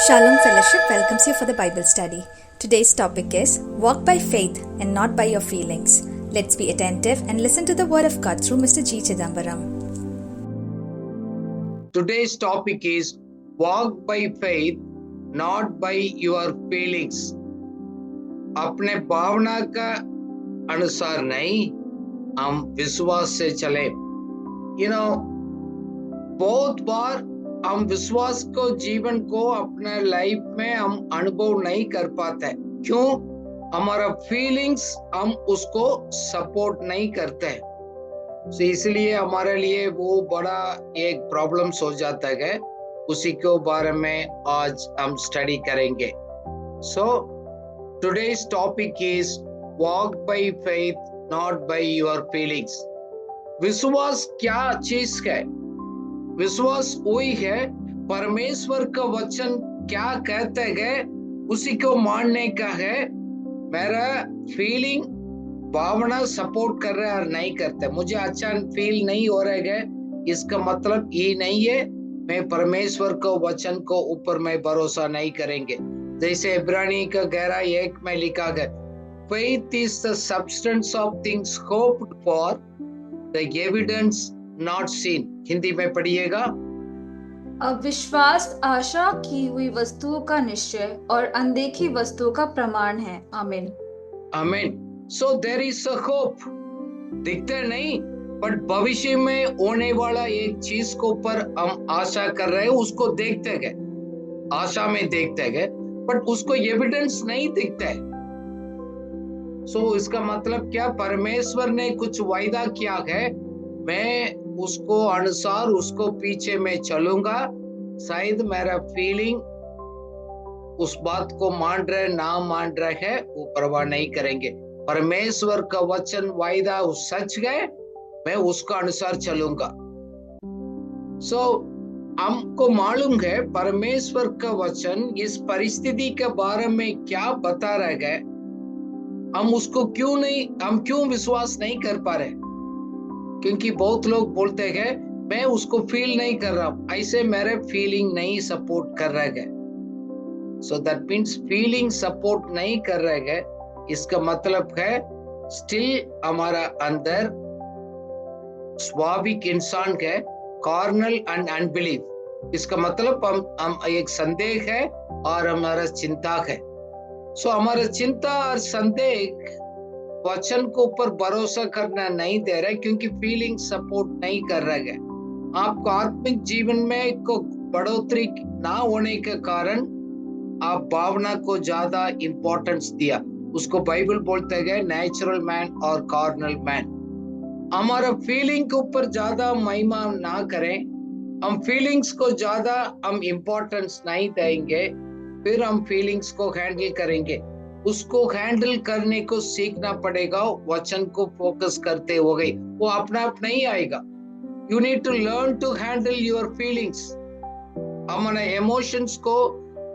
Shalom Fellowship welcomes you for the Bible study. Today's topic is Walk by faith and not by your feelings. Let's be attentive and listen to the word of God through Mr. G. Chidambaram. Today's topic is Walk by faith, not by your feelings. अपने भावना का अनुसार नहीं, हम विश्वास से चले. बहुत बार हम विश्वास को जीवन को अपने लाइफ में हम अनुभव नहीं कर पाते. क्यों? हमारा फीलिंग्स हम उसको सपोर्ट नहीं करते. इसलिए हमारे लिए वो बड़ा एक प्रॉब्लम्स हो जाता है. उसी के बारे में आज हम स्टडी करेंगे. Today's topic is walk by faith, not by your feelings. विश्वास क्या चीज है? विश्वास वही है, परमेश्वर का वचन क्या कहते हैं उसी को मानने का है. मेरा फीलिंग भावना सपोर्ट कर रहा है और नहीं करता. मुझे अच्छा फील नहीं हो रहा है, इसका मतलब ये नहीं है मैं परमेश्वर को वचन को ऊपर में भरोसा नहीं करेंगे. जैसे इब्रानी का 11:1 में लिखा गया, faith is the substance of things hoped for, the evidence not seen. Hindi में पढ़िएगा. अब विश्वास आशा की हुई वस्तुओं का निश्चय और अनदेखी वस्तुओं का प्रमाण है. आमीन. आमीन. So there is a hope. दिखते नहीं, बट भविष्य में होने वाला एक चीज को ऊपर हम आशा कर रहे हैं, उसको देखते हैं, आशा में देखते हैं, बट उसको एविडेंस नहीं दिखता है. इसका मतलब क्या? परमेश्वर ने कुछ वायदा किया है, मैं उसको अनुसार उसको पीछे में चलूंगा. शायद मेरा फीलिंग उस बात को मान रहे ना मान रहे है, वो परवाह नहीं करेंगे. परमेश्वर का वचन वायदा सच है, मैं उसका अनुसार चलूंगा. हमको मालूम है परमेश्वर का वचन इस परिस्थिति के बारे में क्या बता रहा है. हम उसको क्यों विश्वास नहीं कर पा रहे? क्योंकि बहुत लोग बोलते हैं मैं उसको फील नहीं कर रहा, ऐसे मेरे फीलिंग नहीं सपोर्ट कर रहा है. So that means feeling support नहीं कर रहा है, इसका मतलब है स्टिल हमारा अंदर स्वाभाविक इंसान है, कार्नल एंड अनबिलीव. इसका मतलब हम एक संदेह है और हमारा चिंता है. हमारा चिंता और संदेह वचन को ऊपर भरोसा करना नहीं दे रहा है, क्योंकि फीलिंग सपोर्ट नहीं कर रहा है. आपको आत्मिक जीवन में को बढ़ोतरी ना होने के कारण आप भावना को ज्यादा इंपॉर्टेंस दिया. उसको बाइबल बोलते हैं नेचुरल मैन और कार्नल मैन. हमारा फीलिंग के ऊपर ज्यादा महिमा ना करें, हम फीलिंग्स को ज्यादा हम इंपॉर्टेंस नहीं देंगे, फिर हम फीलिंग्स को हैंडल करेंगे. उसको हैंडल करने को सीखना पड़ेगा. वचन को फोकस करते हो गई, वो अपना आप नहीं आएगा. You need to learn to handle your feelings. हमारे इमोशंस को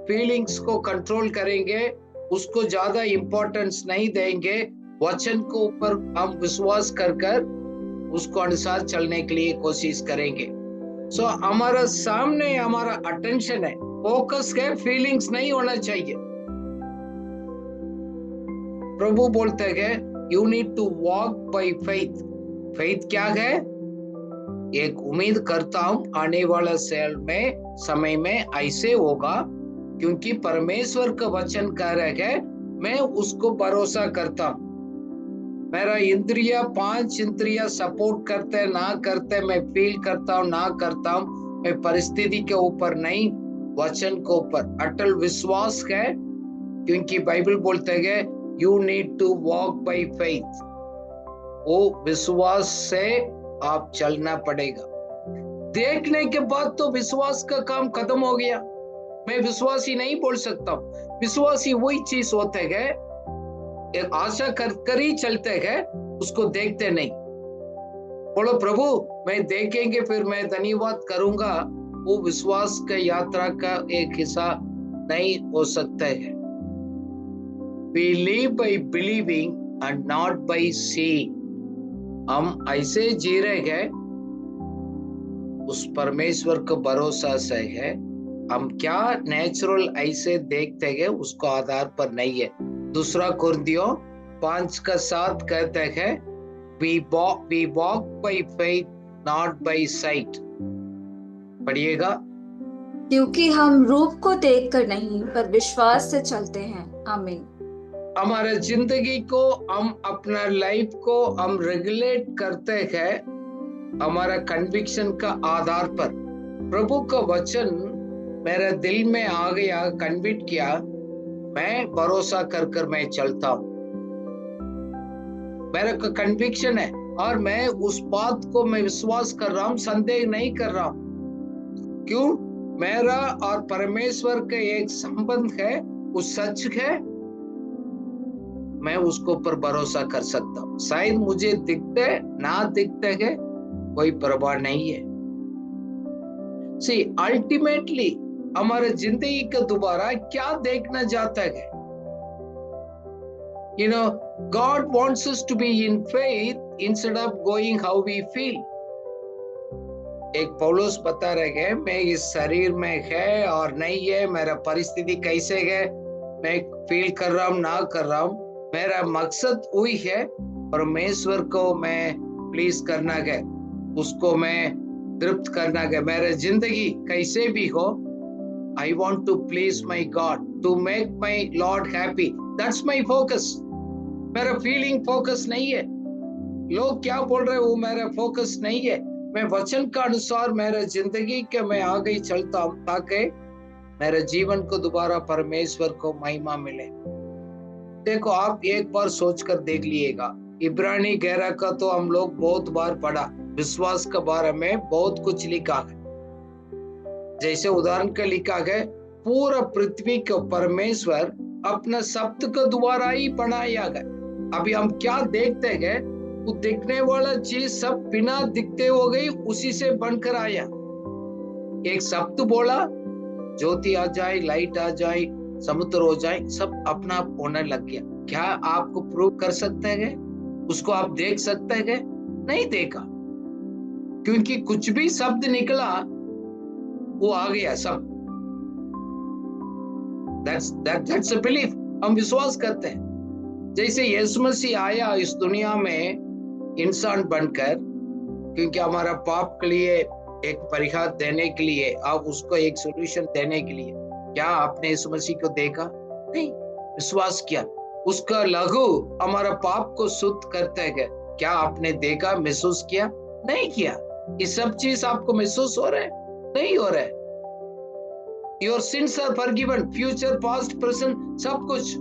फीलिंग्स को कंट्रोल करेंगे, उसको ज्यादा इंपॉर्टेंस नहीं देंगे. वचन को ऊपर हम विश्वास कर उसको अनुसार चलने के लिए कोशिश करेंगे. हमारा सामने हमारा अटेंशन है, फोकस है, फीलिंग्स नहीं होना चाहिए. प्रभु बोलते हैं you need to walk by faith. Faith क्या है? एक उम्मीद करता हूं आने वाला समय में ऐसे होगा, क्योंकि परमेश्वर का वचन कह रहा है, मैं उसको भरोसा करता हूं. मेरा इंद्रिया 5 इंद्रिया सपोर्ट करते ना करते, मैं फील करता हूं ना करता हूं, मैं परिस्थिति के ऊपर नहीं, वचन के ऊपर अटल विश्वास है. क्योंकि बाइबल बोलते हैं you need to walk by faith. वो विश्वास से आप चलना पड़ेगा. देखने के बाद तो विश्वास का काम खत्म हो गया. मैं विश्वासी नहीं बोल सकता. विश्वासी वही चीज होते है, एक आशा कर ही चलते हैं, उसको देखते नहीं. बोलो प्रभु मैं देखेंगे फिर मैं धन्यवाद करूंगा, वो विश्वास का यात्रा का एक हिस्सा नहीं हो सकता है. We live by believing and not by seeing. हम ऐसे जी रहे हैं, उस परमेश्वर को भरोसा से है, हम क्या नेचुरल ऐसे देखते हैं उसको आधार पर नहीं है। दूसरा कुरिन्थियों 5:7 कहते हैं, we walk by faith not by sight। पढ़िएगा। क्योंकि हम रूप को देखकर नहीं पर विश्वास से चलते हैं। आमीन। हमारे जिंदगी को, हम अपना लाइफ को हम रेगुलेट करते हैं हमारा कन्विक्शन का आधार पर। प्रभु का वचन मेरे दिल में आ गया, कन्विक्ट किया, मैं भरोसा कर मैं चलता हूं। मेरा कन्विक्शन है और मैं उस बात को मैं विश्वास कर रहा हूं, संदेह नहीं कर रहा हूं। क्यों? मेरा और परमेश्वर का एक संबंध है, उस सच है, मैं उसको पर भरोसा कर सकता हूं। शायद मुझे दिखते ना दिखते है कोई परवाह नहीं है। सी अल्टीमेटली हमारे जिंदगी का दोबारा क्या देखना चाहता है? You know, God wants us to be in faith instead of going how we feel. एक पौलुस बता रहे हैं, मैं इस शरीर में है और नहीं है, मेरा परिस्थिति कैसे है, मैं फील कर रहा हूं ना कर रहा हूं, मेरा मकसद वही है, परमेश्वर को मैं प्लीज करना है, उसको मैं तृप्त करना है। मेरा जिंदगी कैसे भी हो, I want to please my God, to make my Lord happy. That's my focus. मेरा फीलिंग फोकस नहीं है, लोग क्या बोल रहे हैं वो मेरा फोकस नहीं है। मैं वचन का अनुसार मेरे जिंदगी के मैं आगे चलता हूं ताकि मेरे जीवन को दोबारा परमेश्वर को महिमा मिले। देखो, आप एक बार सोचकर देख लीजिएगा, इब्रानी 11 का तो हम लोग बहुत बार पढ़ा, विश्वास के बारे में बहुत कुछ लिखा है। जैसे उदाहरण का लिखा है, पूरा पृथ्वी को परमेश्वर अपना शब्द को द्वारा ही बनाया गया। अभी हम क्या देखते हैं, वो दिखने वाला चीज सब बिना दिखते हो गई, उसी से बनकर आया। एक शब्द बोला, ज्योति आ जाए, लाइट आ जाए, समुद्र हो जाए, सब अपना आप होने लग गया। क्या आपको प्रूव कर सकते हैं? उसको आप देख सकते हैं? नहीं देखा, क्योंकि कुछ भी शब्द निकला वो आ गया सब। That's a belief। हम विश्वास करते हैं। जैसे यीशु मसीह आया इस दुनिया में इंसान बनकर, क्योंकि हमारा पाप के लिए एक परिहार देने के लिए, आप उसको एक सॉल्यूशन देने के लिए, क्या आपने यीशु मसीह को देखा? नहीं, विश्वास किया। उसका लहू हमारा पाप को शुद्ध करते हैं, क्या आपने देखा, महसूस किया? नहीं किया। ये सब चीज आपको महसूस हो रहा है? नहीं हो रहा है। Your sins are forgiven, future, past, present, सब कुछ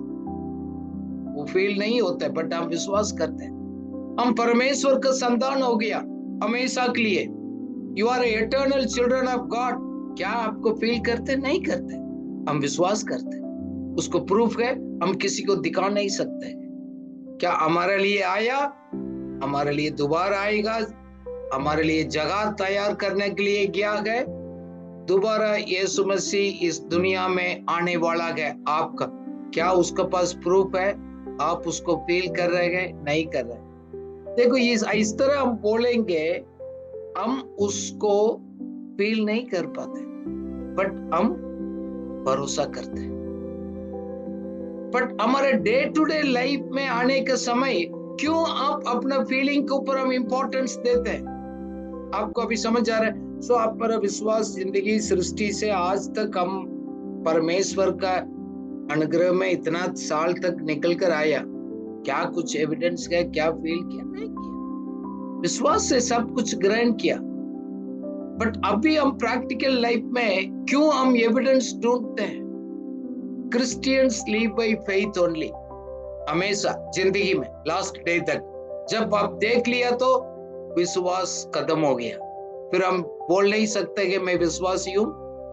वो फील नहीं होता है, बट हम विश्वास करते हैं। हम परमेश्वर का संतान हो गया हमेशा के लिए। You are eternal children of God. क्या आपको फील करते? नहीं करते, हम विश्वास करते हैं। उसको प्रूफ है, हम किसी को दिखा नहीं सकते। क्या हमारे लिए आया, हमारे लिए दोबारा आएगा, हमारे लिए जगह तैयार करने के लिए गया है। दोबारा यीशु मसीह इस दुनिया में आने वाला है आपका। क्या उसके पास प्रूफ है? आप उसको फील कर रहे हैं? नहीं कर रहे। देखो, इस तरह हम बोलेंगे, हम उसको फील नहीं कर पाते, बट हम भरोसा करते हैं। बट हमारे डे टू डे लाइफ में आने के समय क्यों आप अपना फीलिंग के ऊपर हम इंपॉर्टेंस देते हैं? आपको अभी समझ आ रहा है? सो आप पर विश्वास, जिंदगी सृष्टि से आज तक हम परमेश्वर का अनुग्रह में इतना साल तक निकल कर आया, क्या कुछ एविडेंस है? क्या फील किया? नहीं किया। विश्वास से सब कुछ ग्रहण किया। बट अभी हम प्रैक्टिकल लाइफ में क्यों हम एविडेंस ढूंढते हैं? Christians live by faith only. हमेशा जिंदगी में लास्ट डे तक जब आप देख लिया तो विश्वास खत्म हो गया। फिर हम बोल नहीं सकते कि मैं विश्वासी हूं,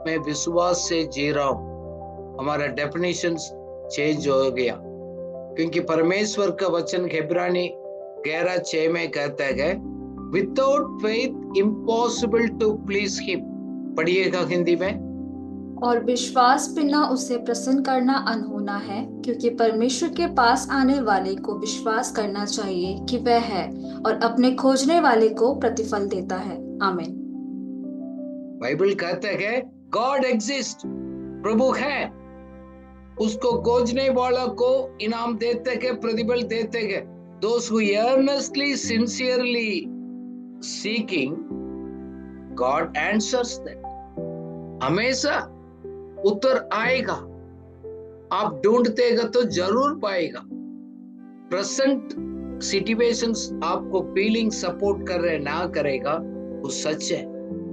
मैं विश्वास से जी रहा हूं। हमारा डेफिनेशन चेंज हो गया, क्योंकि परमेश्वर का वचन इब्रानी 11:6 में कहता है, without faith impossible to please him. पढ़िएगा हिंदी में। और विश्वास बिना उसे प्रसन्न करना अनहोना है, क्योंकि परमेश्वर के पास आने वाले को विश्वास करना चाहिए कि वह है और अपने खोजने वाले को प्रतिफल देता है। आमीन। बाइबल कहता है गॉड एग्जिस्ट, प्रभु है, उसको खोजने वाला को इनाम देते हैं, प्रतिफल देते हैं। Those who earnestly, sincerely seeking, God answers them. हमेशा उत्तर आएगा, आप ढूंढते गए तो जरूर पाएगा। प्रेजेंट सिचुएशंस आपको फीलिंग सपोर्ट कर रहे ना करेगा, वो सच है।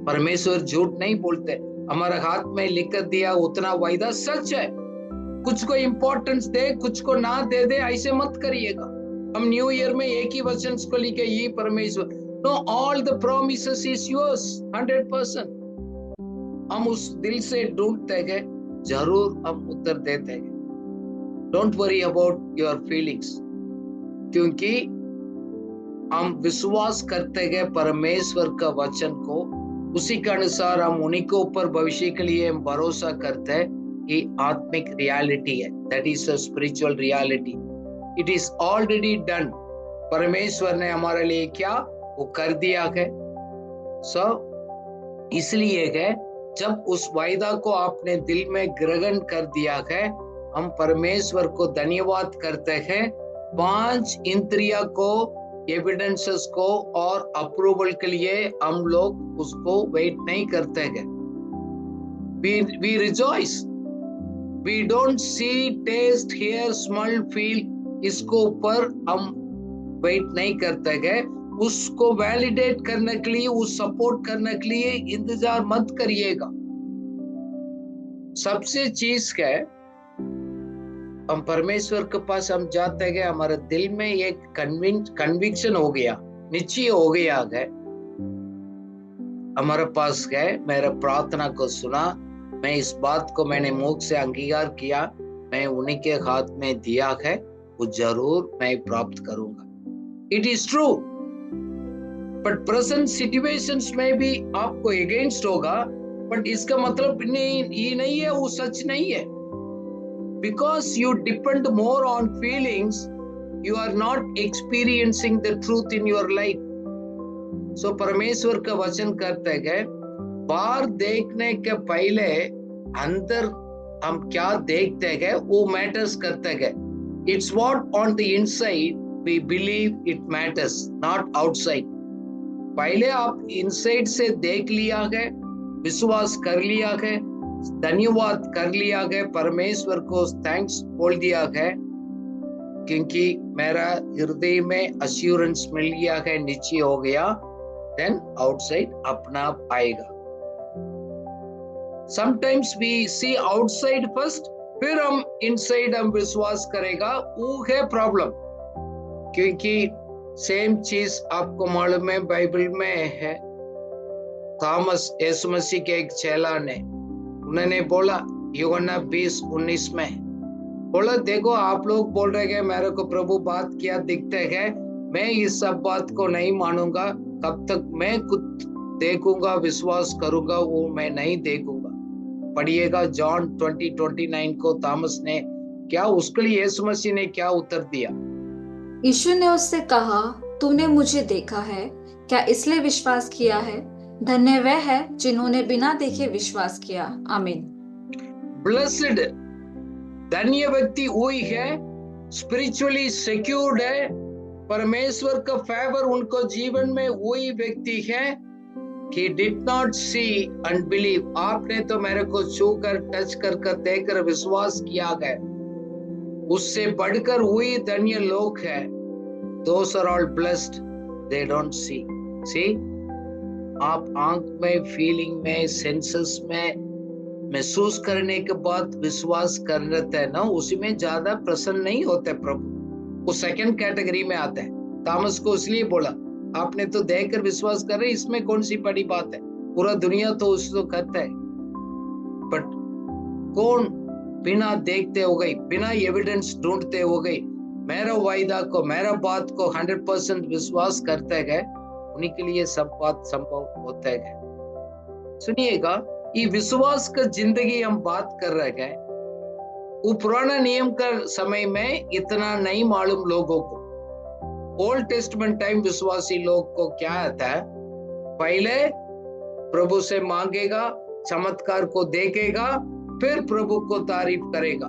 परमेश्वर झूठ नहीं बोलते, हमारे हाथ में लिख दिया उतना वायदा सच है। कुछ को इंपॉर्टेंस दे, कुछ को ना दे दे, ऐसे मत करिएगा। हम न्यू ईयर में एक ही वचन को लिखे, ये परमेश्वर, know all the promises is yours 100%। हम उस दिल से ढूंढते गए, जरूर हम उत्तर देते गए। Don't worry about your feelings, क्योंकि हम विश्वास करते गए परमेश्वर का वचन को, उसी के अनुसार हम उन्हीं के ऊपर भविष्य के लिए हम भरोसा करते हैं। ये आत्मिक रियलिटी है, that is a spiritual reality. It is already done. परमेश्वर ने हमारे लिए क्या वो कर दिया है। सो इसलिए है, जब उस वायदा को आपने दिल में ग्रहण कर दिया है, हम परमेश्वर को धन्यवाद करते हैं। 5 इंद्रिया को, एविडेंसेस को और अप्रूवल के लिए हम लोग उसको वेट नहीं करते हैं। We rejoice. We don't see, taste, hear, smell, feel. इसको ऊपर हम वेट नहीं करते हैं। उसको वैलिडेट करने के लिए, उस सपोर्ट करने के लिए इंतजार मत करिएगा। सबसे चीज क्या है, हम परमेश्वर के पास हम जाते हैं, हमारे दिल में एक कन्विक्शन हो गया, निश्चय हो गया है, हमारे पास गए, मेरा प्रार्थना को सुना, मैं इस बात को मैंने मुख से अंगीकार किया, मैं उन्हीं के हाथ में दिया है, वो जरूर मैं प्राप्त करूंगा। It is true, but present situations में भी आपको अगेंस्ट होगा, बट इसका मतलब ये नहीं है वो सच नहीं है। Because you depend more on feelings, you are not experiencing the truth in your life. So परमेश्वर का वचन करते हैं, बाहर देखने के पहले अंदर हम क्या देखते हैं वो मैटर्स करते हैं। It's what on the inside we believe it matters, not outside. पहले आप इनसाइड से देख लिया है, विश्वास कर लिया है, धन्यवाद कर लिया गया, परमेश्वर को थैंक्स बोल दिया है, क्योंकि मेरा हृदय में अश्योरेंस मिल गया है, निश्चय हो गया, देन आउटसाइड अपना आप आएगा। Sometimes we see outside first, फिर हम इनसाइड हम विश्वास करेगा, वो है प्रॉब्लम। क्योंकि सेम चीज आपको मालूम है, बाइबल में है, थॉमस यीशु मसीह के एक चेला ने, उन्होंने बोला यूहन्ना 20:19 में बोला, देखो आप लोग बोल रहे हैं मेरे को प्रभु बात किया दिखते हैं, मैं इस सब बात को नहीं मानूंगा, कब तक मैं खुद देखूंगा, विश्वास करूंगा, वो मैं नहीं देखूंगा। पढ़िएगा जॉन 20:29 को, थॉमस ने क्या, उसके लिए यीशु मसीह ने क्या उत्तर दिया? यीशु ने उससे कहा, तूने मुझे देखा है, क्या इसलिए विश्वास किया है? धन्य वह है जिन्होंने बिना देखे विश्वास किया। आमीन। ब्लेस्ड, धन्य व्यक्ति वही है, स्पिरिचुअली सिक्योर्ड है, परमेश्वर का फेवर उनको जीवन में वही व्यक्ति है कि did not see and believe. आपने तो मेरे को छूकर, टच कर देखकर विश्वास किया है, उससे बढ़कर वही धन्य लोग है। Those are all blessed, they don't see. See, आप आंख में, फीलिंग में, सेंसेस में महसूस करने के बाद विश्वास कर लेते हैं ना, उसी में ज्यादा प्रसन्न नहीं होते प्रभु, वो सेकंड कैटेगरी में आते हैं। थॉमस को इसलिए बोला, आपने तो देखकर विश्वास कर रहे, इसमें कौन सी बड़ी बात है, पूरा दुनिया तो उसको करता है, बट कौन बिना देखते हो गई, बिना एविडेंस ढूंढते हो गई, मेरा वायदा को, मेरा बात को 100% विश्वास करते गए, उन्हीं के लिए सब बात संभव होता है। सुनिएगा, ये विश्वास का जिंदगी हम बात कर रहे हैं, वो पुराना नियम का समय में इतना नहीं मालूम लोगों को। ओल्ड टेस्टमेंट टाइम विश्वासी लोग को क्या आता है, पहले प्रभु से मांगेगा, चमत्कार को देखेगा, फिर प्रभु को तारीफ करेगा।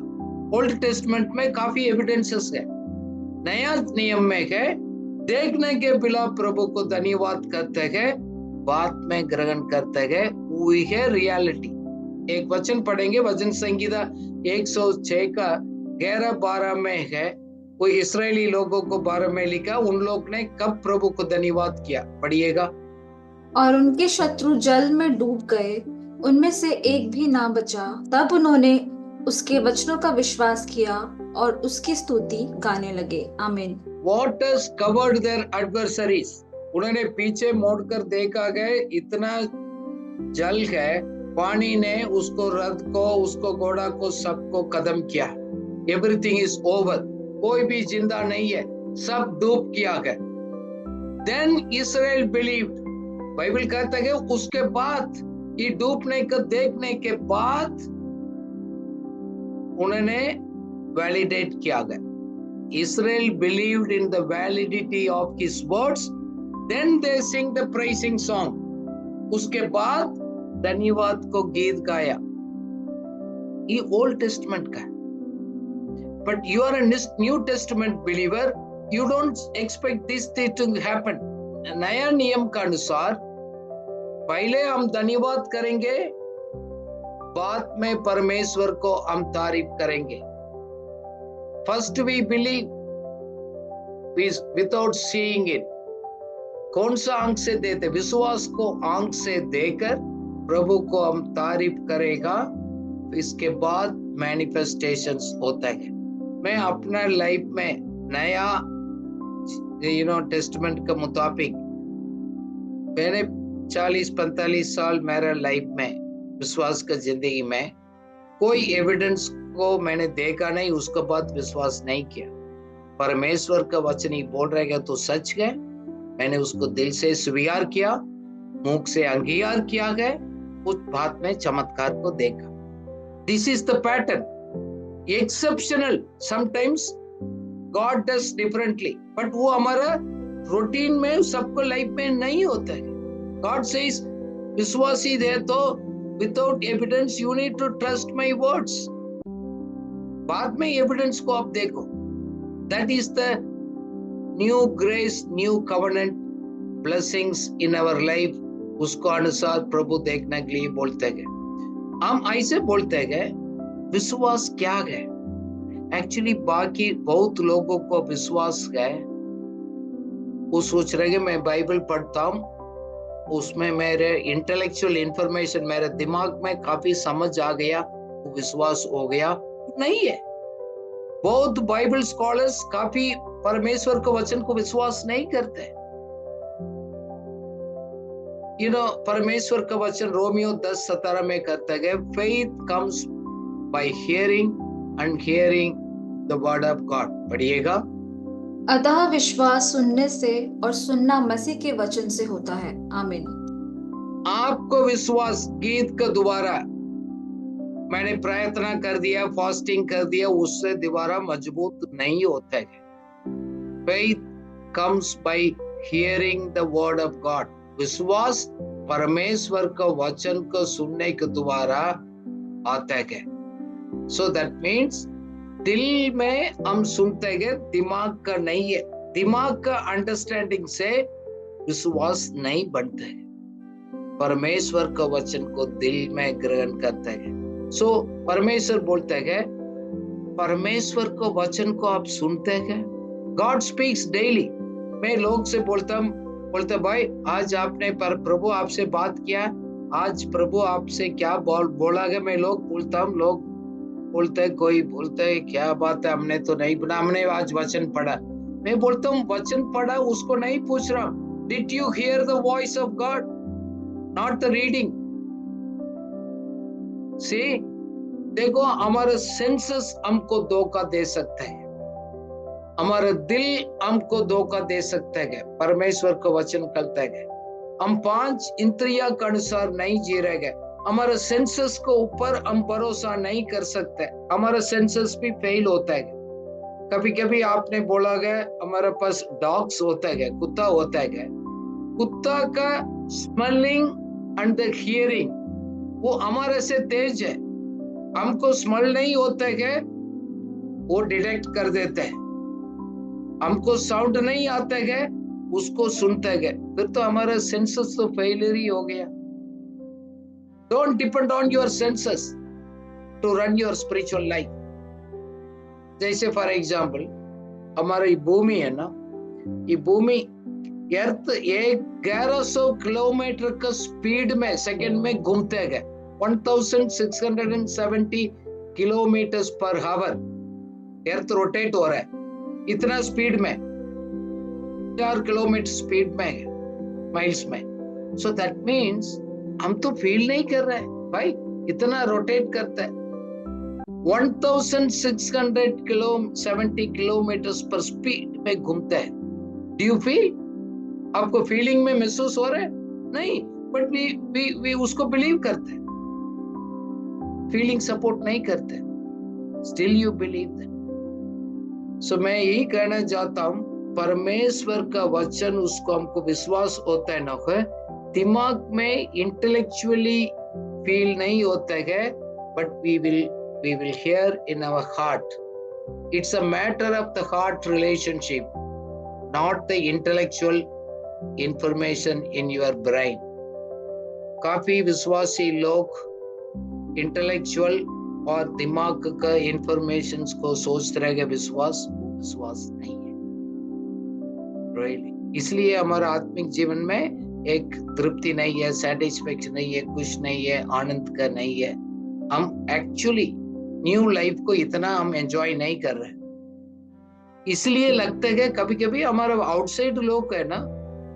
ओल्ड टेस्टमेंट में काफी एविडेंसेस है। नया नियम में है, देखने के बिना प्रभु को धन्यवाद करते हैं, बात में ग्रहण करते हैं, वही है रियलिटी। एक वचन पढ़ेंगे, वचन संहिता 106 का 11-12 में है। कोई इसराइली लोगों को 12 में लिखा, उन लोग ने कब प्रभु को धन्यवाद किया, पढ़िएगा। और उनके शत्रु जल में डूब गए, उनमें से एक भी ना बचा। तब उन्होंने उसके वचनों का विश्वास किया और उसकी स्तुति गाने लगे। आमीन। Waters covered their adversaries. उन्होंने पीछे मोड़कर देखा गए, इतना जल है, पानी ने उसको रथ को, उसको घोड़ा को, सबको खत्म किया। एवरीथिंग इज ओवर, कोई भी जिंदा नहीं है, सब डूब किया गया। Then Israel believed. बाइबल कहता है उसके बाद, ये डूबने को देखने के बाद उन्होंने वैलिडेट किया गया। Israel believed in the validity of his words, then they sing the praising song. उसके बाद धन्यवाद को गीत गाया। ये ओल्ड टेस्टमेंट का है। But you are a New Testament believer, you don't expect this thing to happen. नया नियम का अनुसार पहले हम धन्यवाद करेंगे, बाद में परमेश्वर को हम तारीफ करेंगे। First we believe without seeing it. कौन सा आंख से देते? विश्वास को आंख से देकर प्रभु को हम तारीफ करेगा, इसके बाद मैनिफेस्टेशंस होता है। मैं अपना लाइफ में नया टेस्टमेंट के मुताबिक मैंने 40-45 साल मेरा लाइफ में विश्वास का जिंदगी में कोई एविडेंस को मैंने देखा नहीं, उसके बाद विश्वास नहीं किया। परमेश्वर का वचन ही बोल रहेगा तो सच है, मैंने उसको दिल से स्वीकार किया, मुख से अंगीकार किया गया, उस बात में चमत्कार को देखा। This is the pattern. Exceptional, sometimes God does differently, but वो हमारा रूटीन में सबको लाइफ में नहीं होता है। गॉड सेज विश्वासी दे तो without evidence you need to trust my words. बाद में एविडेंस को आप देखो। That is the new grace, new covenant blessings in our life. उसको अनुसार प्रभु देखने के लिए बोलते गए। हम ऐसे बोलते गए विश्वास क्या है। एक्चुअली बाकी बहुत लोगों को विश्वास है, वो सोच रहे मैं बाइबल पढ़ता हूँ, उसमें मेरे इंटेलेक्चुअल इंफॉर्मेशन, मेरे दिमाग में काफी समझ आ गया, वो विश्वास हो गया। नहीं है। बहुत बाइबल स्कॉलर्स काफी परमेश्वर के वचन को विश्वास नहीं करते। परमेश्वर का वचन रोमियो 10:17 में कहता है, faith comes by hearing and hearing the word of God. पढ़िएगा। अतः विश्वास सुनने से और सुनना मसीह के वचन से होता है। आमीन। आपको विश्वास गीत का दोबारा मैंने प्रयत्न कर दिया, फास्टिंग कर दिया, उससे दोबारा मजबूत नहीं होता है। Faith comes by hearing the word of God. विश्वास परमेश्वर का वचन को सुनने के द्वारा आता है। So that means दिल में हम सुनते हैं, दिमाग का नहीं है। दिमाग का अंडरस्टैंडिंग से विश्वास नहीं बनता है। परमेश्वर का वचन को दिल में ग्रहण करते हैं। सो परमेश्वर बोलते हैं, परमेश्वर को वचन को आप सुनते हैं। God speaks daily. मैं लोग से बोलते भाई आज आपने प्रभु आपसे बात किया, आज प्रभु आपसे क्या बोला है। मैं लोग बोलता हूँ, लोग बोलते कोई बोलते है क्या बात है, हमने तो नहीं बना, हमने आज वचन पढ़ा। मैं बोलता हूँ वचन पढ़ा, उसको नहीं पूछ रहा हूँ। Did you hear the voice of God, not the reading. See देखो, हमारे सेंसेस हमको धोखा दे सकते हैं, हमारा दिल हमको धोखा दे सकते हैं। परमेश्वर को वचन करते हैं, हम 5 इंद्रियों के अनुसार नहीं जी रहे। हमारे सेंसेस को ऊपर हम भरोसा नहीं कर सकते, हमारा सेंसेस भी फेल होता है। कभी कभी आपने बोला गया हमारे पास डॉग्स होता है, कुत्ता होता है। कुत्ता का स्मेलिंग एंड द हियरिंग वो हमारे से तेज है, हमको स्मेल नहीं होता है, वो डिटेक्ट कर देते हैं। हमको साउंड नहीं आता है, उसको सुनते हैं। फिर तो हमारा सेंसेस तो फेलियर ही हो गया। Don't depend on your senses to run your spiritual life. जैसे फॉर एग्जाम्पल हमारा ये भूमि है ना, ये भूमि अर्थ 1100 किलोमीटर का स्पीड में सेकंड में घूमते गए, 1670 kilometre per our earth rotate हो रहा है, इतना स्पीड में, 4 किलोमीटर स्पीड में है, माइल्स में। सो दैट मीन्स हम तो फील नहीं कर रहे हैं भाई, इतना रोटेट करता है। 1670 किलोमीटर पर स्पीड में घूमता है। Do you feel? आपको फीलिंग में महसूस हो रहा है? नहीं, बट वी उसको बिलीव करते हैं, फीलिंग सपोर्ट नहीं करते, स्टिल यू बिलीव दैट। सो मैं यही कहना चाहता हूं, परमेश्वर का वचन उसको हमको विश्वास होता है ना, दिमाग में इंटेलेक्चुअली फील नहीं होता है, but we will hear in our heart. It's a matter of the heart relationship, not the intellectual information in your brain. काफी विश्वासी लोग इंटेलेक्चुअल और दिमाग का इंफॉर्मेशन को सोचते रहेंगे विश्वास नहीं है really. इसलिए हमारा आत्मिक जीवन में एक तृप्ति नहीं है, सेटिस्फेक्शन नहीं है, खुश नहीं है, आनंद का नहीं है। हम एक्चुअली न्यू लाइफ को इतना हम एंजॉय नहीं कर रहे। इसलिए लगता है कभी कभी हमारा आउटसाइड लोग है ना,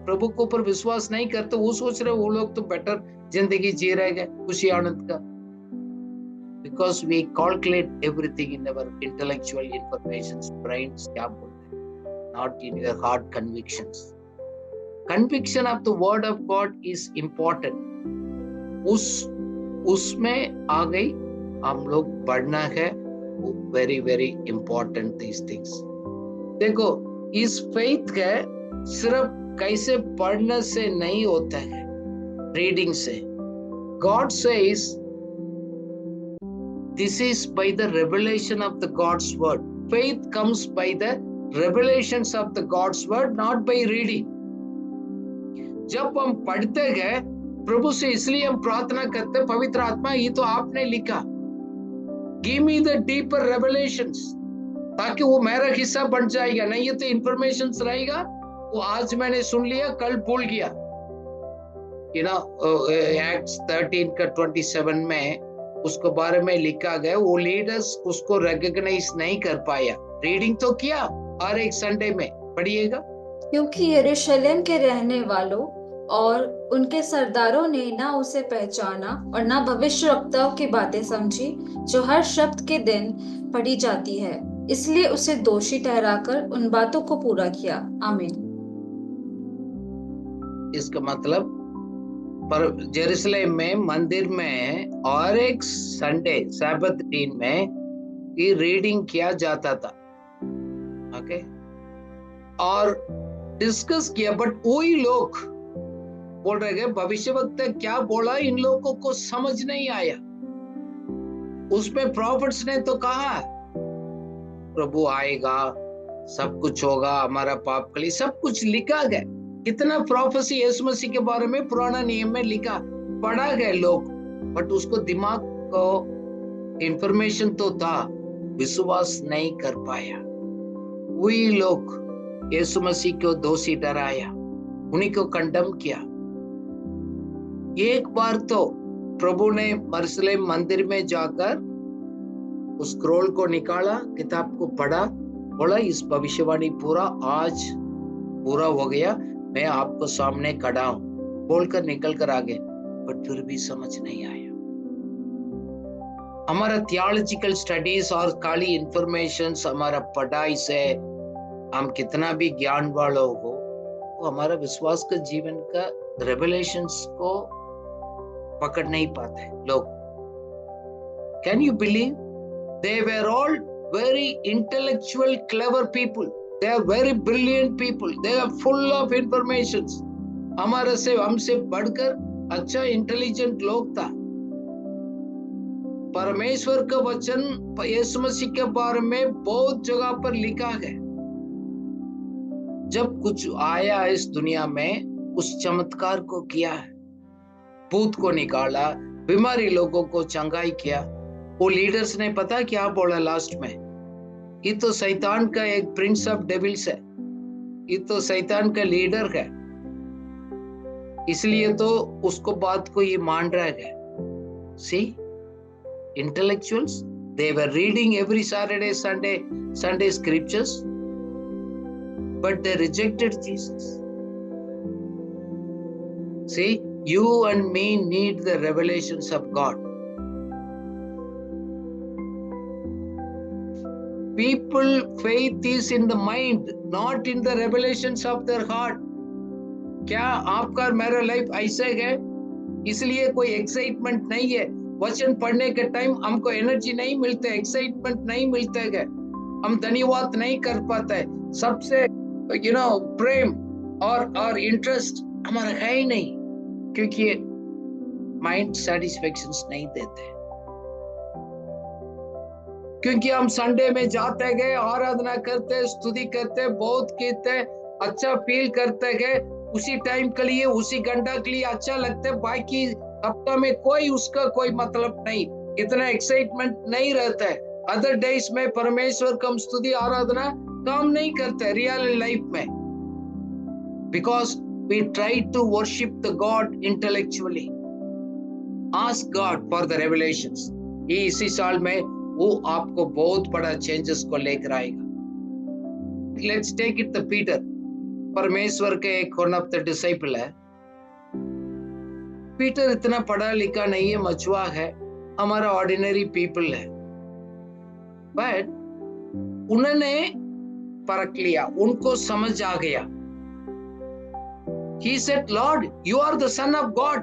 प्रभु के ऊपर विश्वास नहीं करते, वो सोच रहे वो लोग तो बेटर जिंदगी जी रहे हैं, खुशी आनंद का। Because we calculate everything in our intellectual information, brains क्या बोलते हैं, not in your heart convictions. Conviction of the word of God is important. उसमें आ गई हम लोग बढ़ना है, very very important these things. देखो, इस फेथ का सिर्फ कैसे पढ़ने से नहीं होता है, रीडिंग से। God says this is by the revelation of the gods word. Faith comes by the revelations of the gods word, not by reading. जब हम पढ़ते गए प्रभु से, इसलिए हम प्रार्थना करते, पवित्र आत्मा ये तो आपने लिखा, give me the deeper revelations, ताकि वो मेरा हिस्सा बन जाएगा। नहीं ये तो इंफॉर्मेशन रहेगा, वो आज मैंने सुन लिया, कल भूल गया। एक्ट्स 13 का 27 में उसके बारे में लिखा गया, वो लीडर्स उसको रिकॉग्नाइज नहीं कर पाया। रीडिंग तो किया हर एक संडे में, पढ़िएगा। क्योंकि यरूशलेम के रहने वालों और उनके सरदारों ने ना उसे पहचाना और ना भविष्यवक्ताओं की बातें समझी जो हर शब्द के दिन पढ़ी जाती है, इसलिए उसे दोषी ठहराकर उन बातों को पूरा किया। आमीन। इसका मतलब पर जेरूसलेम में मंदिर में और एक संडे सब्बत दिन में ये रीडिंग किया जाता था, ओके, और डिस्कस किया। बट वही लोग बोल रहे हैं भविष्यवक्ता क्या बोला, इन लोगों को समझ नहीं आया। उसमें प्रॉफिट्स ने तो कहा प्रभु आएगा, सब कुछ होगा, हमारा पाप के लिए सब कुछ लिखा गया। कितना प्रोफेसी यीशु मसीह के बारे में पुराना नियम में लिखा, पढ़ा गए लोग, बट उसको दिमाग को इंफॉर्मेशन तो था, विश्वास नहीं कर पाया। वही लोग यीशु मसीह को दोषी ठहराया, उन्हीं को कंडेम किया। एक बार तो प्रभु ने यरूशलेम मंदिर में जाकर उस स्क्रोल को निकाला, किताब को पढ़ा, बोला इस भविष्यवाणी पूरा आज पूरा हो गया, मैं आपको सामने खड़ा हूं, बोलकर निकल कर आगे। बट फिर भी समझ नहीं आया। हमारा थियोलॉजिकल स्टडीज और खाली इंफॉर्मेशन, हमारा पढ़ाई से हम कितना भी ज्ञान वालों हो, तो हमारा विश्वास का जीवन का रेवलेशंस को पकड़ नहीं पाते लोग। Can you believe? They were all very intellectual, clever people. They are very brilliant people. They are full of informations. हमसे बढ़कर अच्छा इंटेलिजेंट लोग था, परमेश्वर का वचन यीशु मसीह के बारे में बहुत जगह पर लिखा है। जब कुछ आया इस दुनिया में, उस चमत्कार को किया है, भूत को निकाला, बीमारी लोगों को चंगाई किया। वो लीडर्स ने पता क्या बोला लास्ट में? ये तो शैतान का एक प्रिंस ऑफ डेविल्स है, ये तो शैतान का लीडर है, इसलिए तो उसको बात को ये मान रहा है। सी, intellectuals, they were reading every Saturday, Sunday scriptures, but they rejected Jesus. See, you and me need the revelations of God. People, faith is in the mind, not in the revelations of their heart. क्या आपका और मेरा life ऐसे है? इसलिए कोई excitement नहीं है। वचन पढ़ने के टाइम हमको एनर्जी नहीं मिलते, एक्साइटमेंट नहीं मिलते है, हम धन्यवाद नहीं कर पाते। सबसे प्रेम और इंटरेस्ट हमारा है ही नहीं, क्योंकि माइंड सेटिस्फेक्शंस नहीं देते। क्योंकि हम संडे में जाते गए, आराधना करते, स्तुति करते, बहुत कहते, अच्छा फील करते गए, उसी टाइम के लिए, उसी घंटा के लिए अच्छा लगता है। बाकी हफ्ता में उसका कोई मतलब नहीं, इतना एक्साइटमेंट नहीं रहता है। अदर डेज में परमेश्वर का स्तुति आराधना काम नहीं करते रियल लाइफ में, because we try to worship the God intellectually. Ask God for the revelations. ये इसी साल में वो आपको बहुत बड़ा चेंजेस को लेकर आएगा। Let's take it the Peter, परमेश्वर के एक वन ऑफ द डिसाइपल है। पीटर इतना पढ़ा लिखा नहीं है, मछुआ है, हमारा ऑर्डिनरी पीपल है, बट उन्होंने परख लिया, उनको समझ आ गया। He said, Lord, you are the son of God.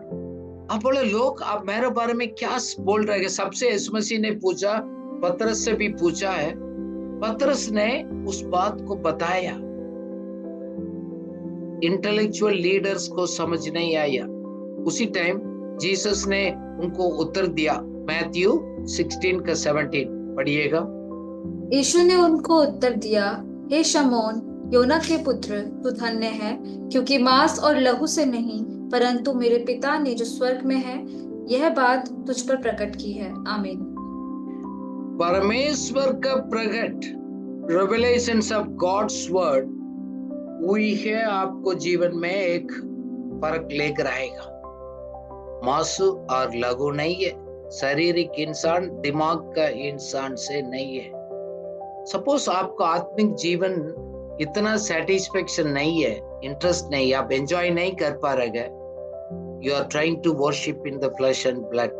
आप बोले, लोग आप मेरे बारे में क्या बोल रहे हैं? सबसे यीशु मसीह ने पूछा, पतरस से भी पूछा है, पतरस ने उस बात को बताया। इंटेलेक्चुअल लीडर्स को समझ नहीं आया। उसी टाइम जीसस ने उनको उत्तर दिया, मैथ्यू 16:17 पढ़िएगा। यीशु ने उनको उत्तर दिया, हे शमौन, योना के पुत्र, तू धन्य है, क्योंकि मांस और लहू से नहीं, परंतु मेरे पिता ने जो स्वर्ग में है, यह बात तुझ पर प्रकट की है। आमीन। परमेश्वर का प्रकट, रेवलेशंस ऑफ गॉड्स वर्ड, वही है आपको जीवन में एक फर्क लेकर आएगा। मांस और लघु नहीं है, शारीरिक इंसान दिमाग का इंसान से नहीं है। सपोज आपका आत्मिक जीवन इतना सेटिस्फेक्शन नहीं है, इंटरेस्ट नहीं, आप एंजॉय नहीं कर पा रहे, you are trying to worship in the flesh and blood,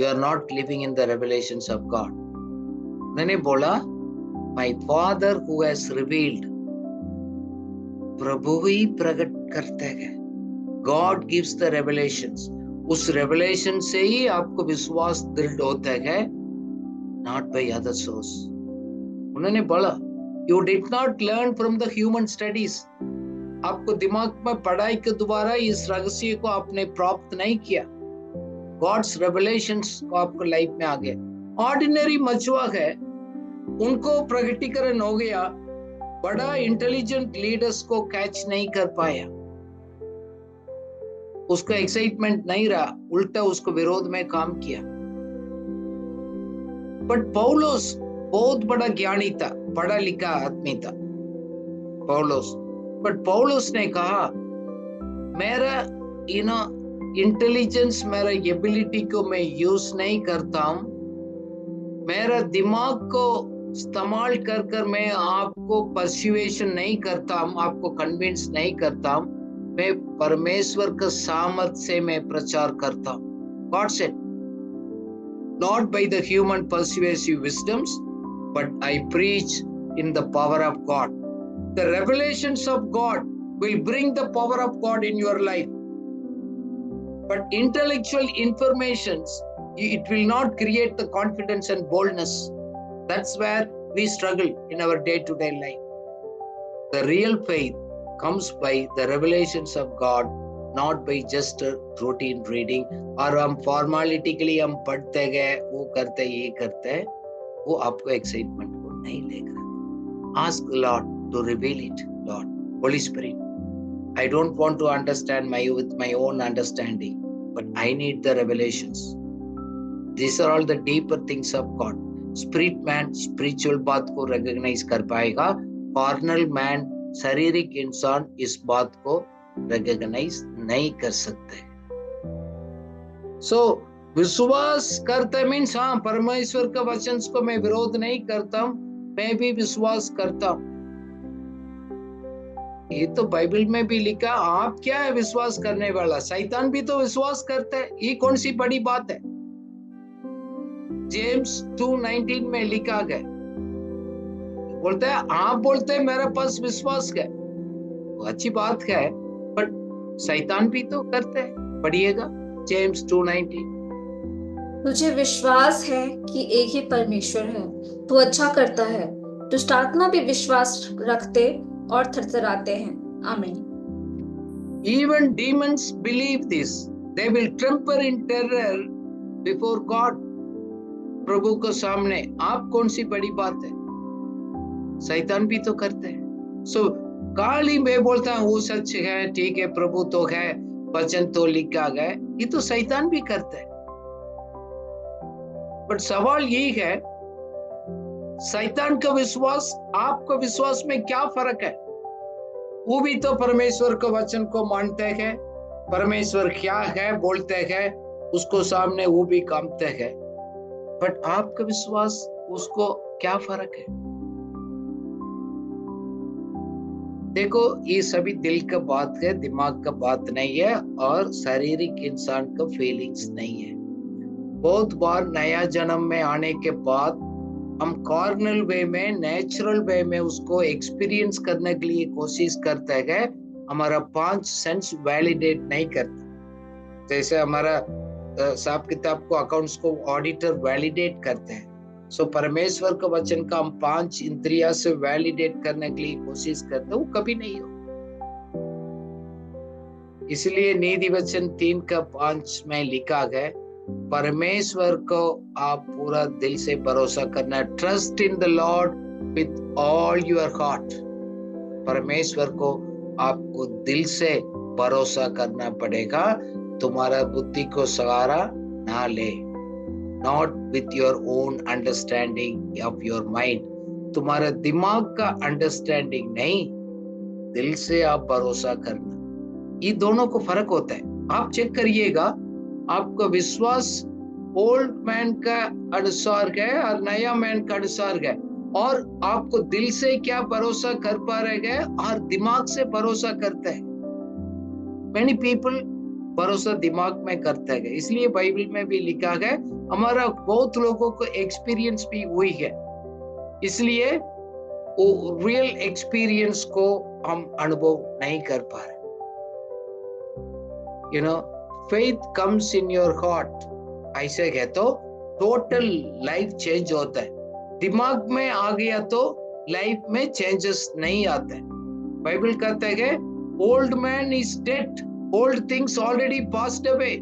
you are not living in the revelations of God. मैंने बोला, my father who has revealed, प्रभु ही प्रकट करते हैं। God gives the revelations. उस रेवलेशन से ही आपको विश्वास दृढ़ होता है, नॉट बाय अदर सोर्स। उन्होंने बोला, you did not learn from the human studies. आपको दिमाग में पढ़ाई के द्वारा इस रहस्य को आपने प्राप्त नहीं किया। गॉड्स रेवलेशंस को आपको लाइफ में आ गया। ऑर्डिनरी मछुआ है, उनको प्रकटीकरण हो गया, बड़ा इंटेलिजेंट लीडर्स को कैच नहीं कर पाया, उसका एक्साइटमेंट नहीं रहा, उल्टा उसको विरोध में काम किया। बट पौलुस बहुत बड़ा ज्ञानी था, पढ़ा लिखा आदमी था पौलुस। बट पौलुस ने कहा, मेरा इंटेलिजेंस, मेरा एबिलिटी को मैं यूज नहीं करता हूं, मेरा दिमाग को इस्तेमाल कर मैं आपको पर्सुएशन नहीं करता हूं, आपको कन्विंस नहीं करता हूं, मैं परमेश्वर का सामर्थ्य से मैं प्रचार करता हूं। God said, not by the human persuasive wisdoms, but I preach in the power of God. The revelations of God will bring the power of God in your life. But intellectual informations, it will not create the confidence and boldness. That's where we struggle in our day-to-day life. The real faith comes by the revelations of God not by just routine reading, और हम formality के लिए हम पढ़ते गए, वो करते ये करते हैं, वो आपको एक्साइटमेंट को नहीं लेगा। Ask Lord to reveal it, Lord, Holy Spirit. I don't want to understand with my own understanding, but I need the revelations. These are all the deeper things of God. Spirit man spiritual बात को recognize कर पाएगा, carnal man शारीरिक इंसान इस बात को recognize नहीं कर सकते। So विश्वास करते मीन्स हाँ, परमेश्वर का वचन को मैं विरोध नहीं करता हूँ, मैं भी विश्वास करता हूँ। ये तो बाइबल में भी लिखा, आप क्या है विश्वास करने वाला? शैतान भी तो विश्वास करता है, ये कौन सी बड़ी बात है? जेम्स 2:19 में लिखा गया, बोलता है आप बोलते हैं मेरे पास विश्वास है, वो अच्छी बात है, बट शैतान भी तो करते हैं। पढ़िएगा जेम्स 2:19। तुझे विश्वास है कि एक ही परमेश्वर है, तू अच्छा करता है। दुष्ट आत्मा भी विश्वास रखते और थरथराते हैं। आमीन। Even demons believe this. They will tremble in terror before God. प्रभु को सामने आप कौन सी बड़ी बात है? शैतान भी तो करते हैं। सो काली मैं बोलता हूँ वो सच है, ठीक है, प्रभु तो है, वचन तो लिखा गया, ये तो शैतान भी करते हैं। बट सवाल यही है, शैतान का विश्वास आपका विश्वास में क्या फर्क है? वो भी तो परमेश्वर के वचन को मानते हैं, परमेश्वर क्या है बोलते हैं, उसको सामने वो भी कामते हैं, बट आपका विश्वास उसको क्या फर्क है? देखो, ये सभी दिल का बात है, दिमाग का बात नहीं है, और शारीरिक इंसान का फीलिंग्स नहीं है। बहुत बार नया जन्म में आने के बाद हम कार्नल वे में, नेचुरल वे में उसको एक्सपीरियंस करने के लिए कोशिश करते हैं, हमारा 5 सेंस वैलिडेट नहीं करता। जैसे हमारा हिसाब किताब को, अकाउंट्स को ऑडिटर वैलिडेट करते हैं, सो परमेश्वर का वचन का हम 5 इंद्रिया से वैलिडेट करने के लिए कोशिश करते हैं, वो कभी नहीं हो। इसलिए नीति वचन 3:5 में लिखा गया, परमेश्वर को आप पूरा दिल से भरोसा करना, trust in the Lord with all your heart. परमेश्वर को आपको दिल से भरोसा करना पड़ेगा, तुम्हारा बुद्धि को सहारा ना ले, not with your own understanding of your mind, तुम्हारा दिमाग का अंडरस्टैंडिंग नहीं, दिल से आप भरोसा करना। ये दोनों को फर्क होता है। आप चेक करिएगा, आपका विश्वास ओल्ड मैन का अनुसार है और नया मैन का अनुसार है, और आपको दिल से क्या भरोसा कर पा रहे हैं और दिमाग से भरोसा करते हैं। Many people भरोसा दिमाग में करते हैं, इसलिए बाइबल में भी लिखा है, हमारा बहुत लोगों को एक्सपीरियंस भी हुई है, इसलिए वो रियल एक्सपीरियंस को हम अनुभव नहीं कर पा रहे। You know, faith comes in your heart, ऐसे है तो टोटल लाइफ चेंज होता है। दिमाग में आ गया तो लाइफ में चेंजेस नहीं आते। बाइबल कहता है, old man is dead, old things already passed away,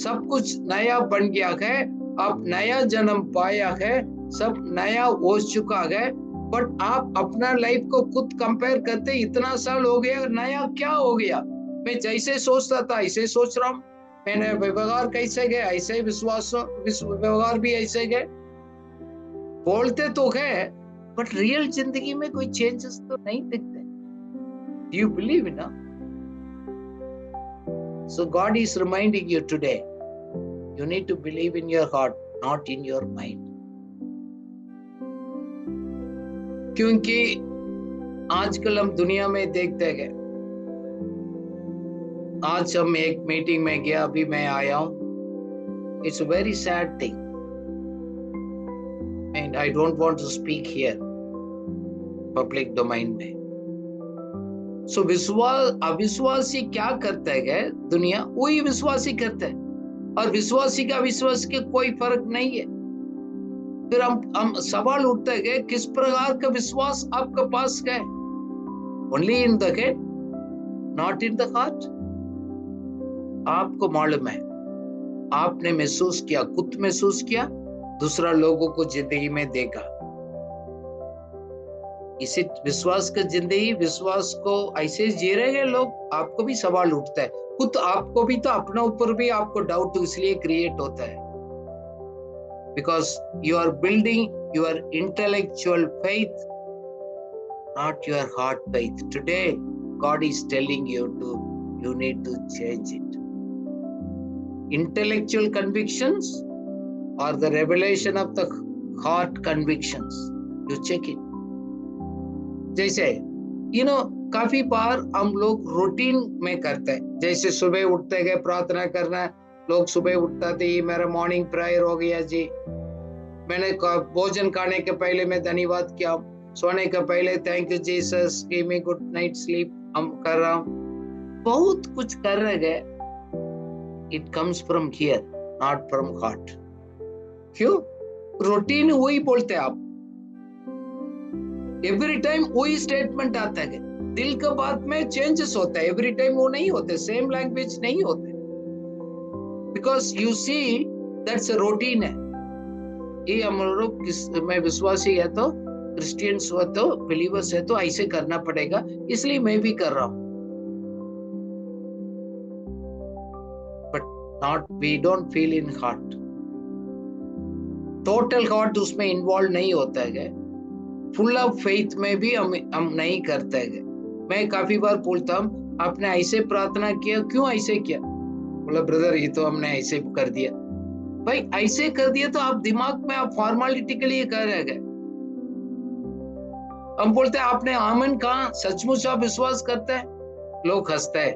सब कुछ नया बन गया है, अब नया जन्म पाया है, सब नया हो चुका है। बट आप अपना लाइफ को खुद कंपेयर करते, इतना साल हो गया, नया क्या हो गया? मैं जैसे सोचता था ऐसे सोच रहा हूँ, मैंने व्यवहार कैसे गए ऐसे विश्वास व्यवहार भी ऐसे गए। बोलते तो है, बट रियल जिंदगी में कोई चेंजेस तो नहीं दिखते। Do you believe in? So God is reminding you today, you need to believe in your heart, not in your mind. क्योंकि आजकल हम दुनिया में देखते हैं, आज हम एक मीटिंग में गया, अभी मैं आया हूं, it's a very sad thing and I don't want to speak here public domain में। सो अविश्वासी क्या करता है? दुनिया वही विश्वासी करता है, और विश्वासी का विश्वास के कोई फर्क नहीं है। फिर हम सवाल उठता है, किस प्रकार का विश्वास आपके पास है? Only in the head, not in the heart. आपको मालूम है, आपने महसूस किया, खुद महसूस किया, दूसरा लोगों को जिंदगी में देगा। इसी विश्वास का जिंदगी, विश्वास को ऐसे जी रहे हैं लोग, आपको भी सवाल उठता है, खुद आपको भी तो अपना ऊपर भी आपको डाउट इसलिए क्रिएट होता है, because you are building your intellectual faith, not your heart faith. Today, God is telling you you need to change it. Intellectual convictions or the revelation of the heart convictions. You check it. जैसे, काफी बार हम लोग routine में करते हैं, जैसे सुबह उठते गए प्रार्थना करना, लोग सुबह उठता थे, मेरा मॉर्निंग प्रेयर हो गया जी, मैंने भोजन खाने के पहले मैं धन्यवाद किया, सोने का पहले thank you Jesus, give me good night sleep, हम कर रहा हूं, बहुत कुछ कर रहे गए। It comes from here, not from heart. क्यों? रूटीन वही बोलते हैं आप, एवरी टाइम वही स्टेटमेंट आता है, दिल का बात में चेंजेस होता है, एवरी टाइम वो नहीं होते, सेम लैंग्वेज नहीं होते, because you see that's a routine है। ये हम लोग मैं विश्वासी है तो, क्रिश्चियंस हो तो, बिलीवर्स है तो ऐसे करना पड़ेगा, इसलिए मैं भी कर रहा हूं, but not, we don't feel in heart, total heart उसमें इन्वॉल्व नहीं होता है, फुल ऑफ फेथ में भी हम नहीं करते हैं। मैं काफी बार बोलता हूं, आपने ऐसे प्रार्थना किया, क्यों ऐसे किया? बोला ब्रदर ये तो हमने ऐसे कर दिया। भाई ऐसे कर दिया तो आप दिमाग में आप फॉर्मेलिटी के लिए कर रहे हैं। हम बोलते हैं आपने आमीन कहा, सचमुच आप विश्वास करते हैं? लोग हंसते हैं,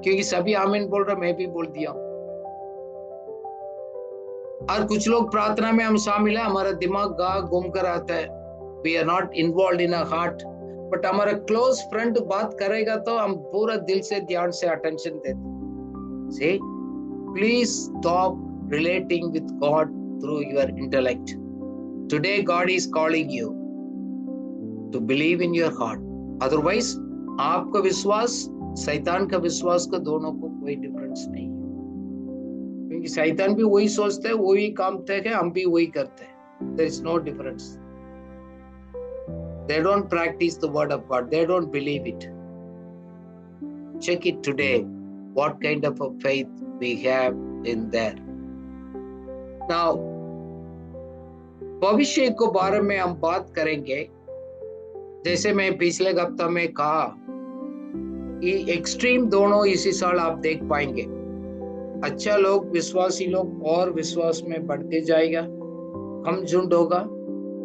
क्योंकि सभी आमीन बोल रहे, मैं भी बोल दिया। और कुछ लोग प्रार्थना में हम शामिल है, हमारा दिमाग घूम कर आता है, we are not involve in a heart, but हमारा क्लोज फ्रेंड बात करेगा तो हम पूरा दिल से ध्यान से अटेंशन देते। See, please stop relating with God through your intellect. Today God is calling you to believe in your heart. Otherwise, आपका विश्वास शैतान का विश्वास का दोनों को कोई डिफरेंस नहीं है, क्योंकि शैतान भी वही सोचता है, वही काम तय है, हम भी वही करते हैं। There is no difference. They don't practice the word of God. They don't believe it. Check it today. What kind of a faith we have in there. Now, भविष्य को बारे में हम बात करेंगे। जैसे मैं पिछले हफ्ता में कहा, ये एक्सट्रीम दोनों इसी साल आप देख पाएंगे। अच्छा लोग, विश्वासी लोग और विश्वास में बढ़ते जाएगा, कम झुंड होगा,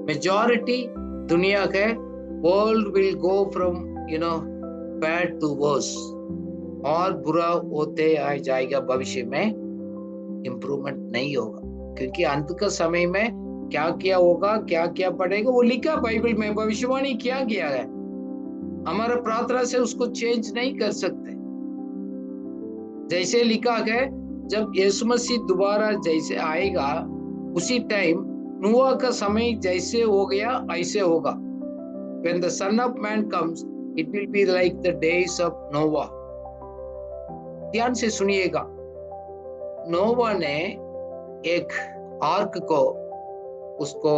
मेजॉरिटी दुनिया के world will go from bad to worse, और बुरा होते आ जाएगा, भविष्य में इंप्रूवमेंट नहीं होगा, क्योंकि अंत का समय में क्या क्या होगा, क्या क्या पड़ेगा, वो लिखा बाइबल में, भविष्यवाणी किया गया है। हमारा प्रार्थना से उसको चेंज नहीं कर सकते। जैसे लिखा है, जब यीशु मसीह दोबारा जैसे आएगा, उसी टाइम नूह का समय जैसे हो गया ऐसे होगा। When the Son of Man comes, it will be like the days of Noah. ध्यान से सुनिएगा, नोवा ने एक आर्क को, उसको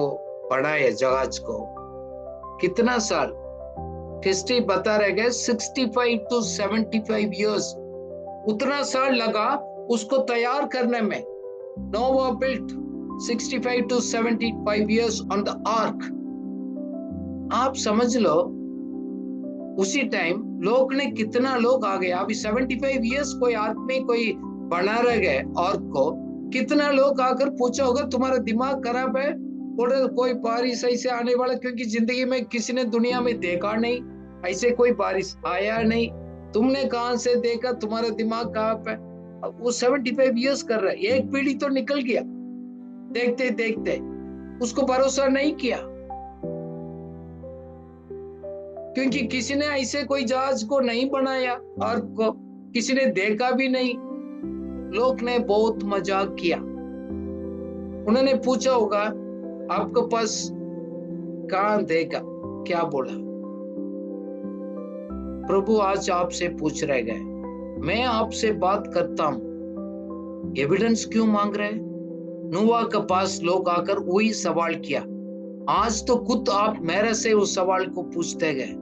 बढ़ाया, जहाज को, कितना साल? हिस्ट्री बता रहे गए 65 to 75 years, उतना साल लगा उसको तैयार करने में। नोवा built 65 to 75 years on the ark. आप समझ लो, उसी टाइम लोग ने कितना लोग आ गए। अभी 75 years कोई आर्क में कोई बना रह गए आर्क को, कितना लोग आकर पूछा होगा तुम्हारा दिमाग खराब है, बोल रहे कोई बारिश ऐसे आने वाला, क्योंकि जिंदगी में किसी ने दुनिया में देखा नहीं, ऐसे कोई बारिश आया नहीं, तुमने कहां से देखा, तुम्हारा दिमाग कहाँ पे? वो 75 years कर रहा है, एक पीढ़ी तो निकल गया, देखते देखते उसको भरोसा नहीं किया, क्योंकि किसी ने ऐसे कोई जहाज को नहीं बनाया और को किसी ने देखा भी नहीं। लोग ने बहुत मजाक किया, उन्होंने पूछा होगा आपके पास कहां देखा, क्या बोला? प्रभु आज आपसे पूछ रहे गए, मैं आपसे बात करता हूं, एविडेंस क्यों मांग रहे हैं? नूह के पास लोग आकर वही सवाल किया। आज तो खुद आप मेरे से उस सवाल को पूछते गए।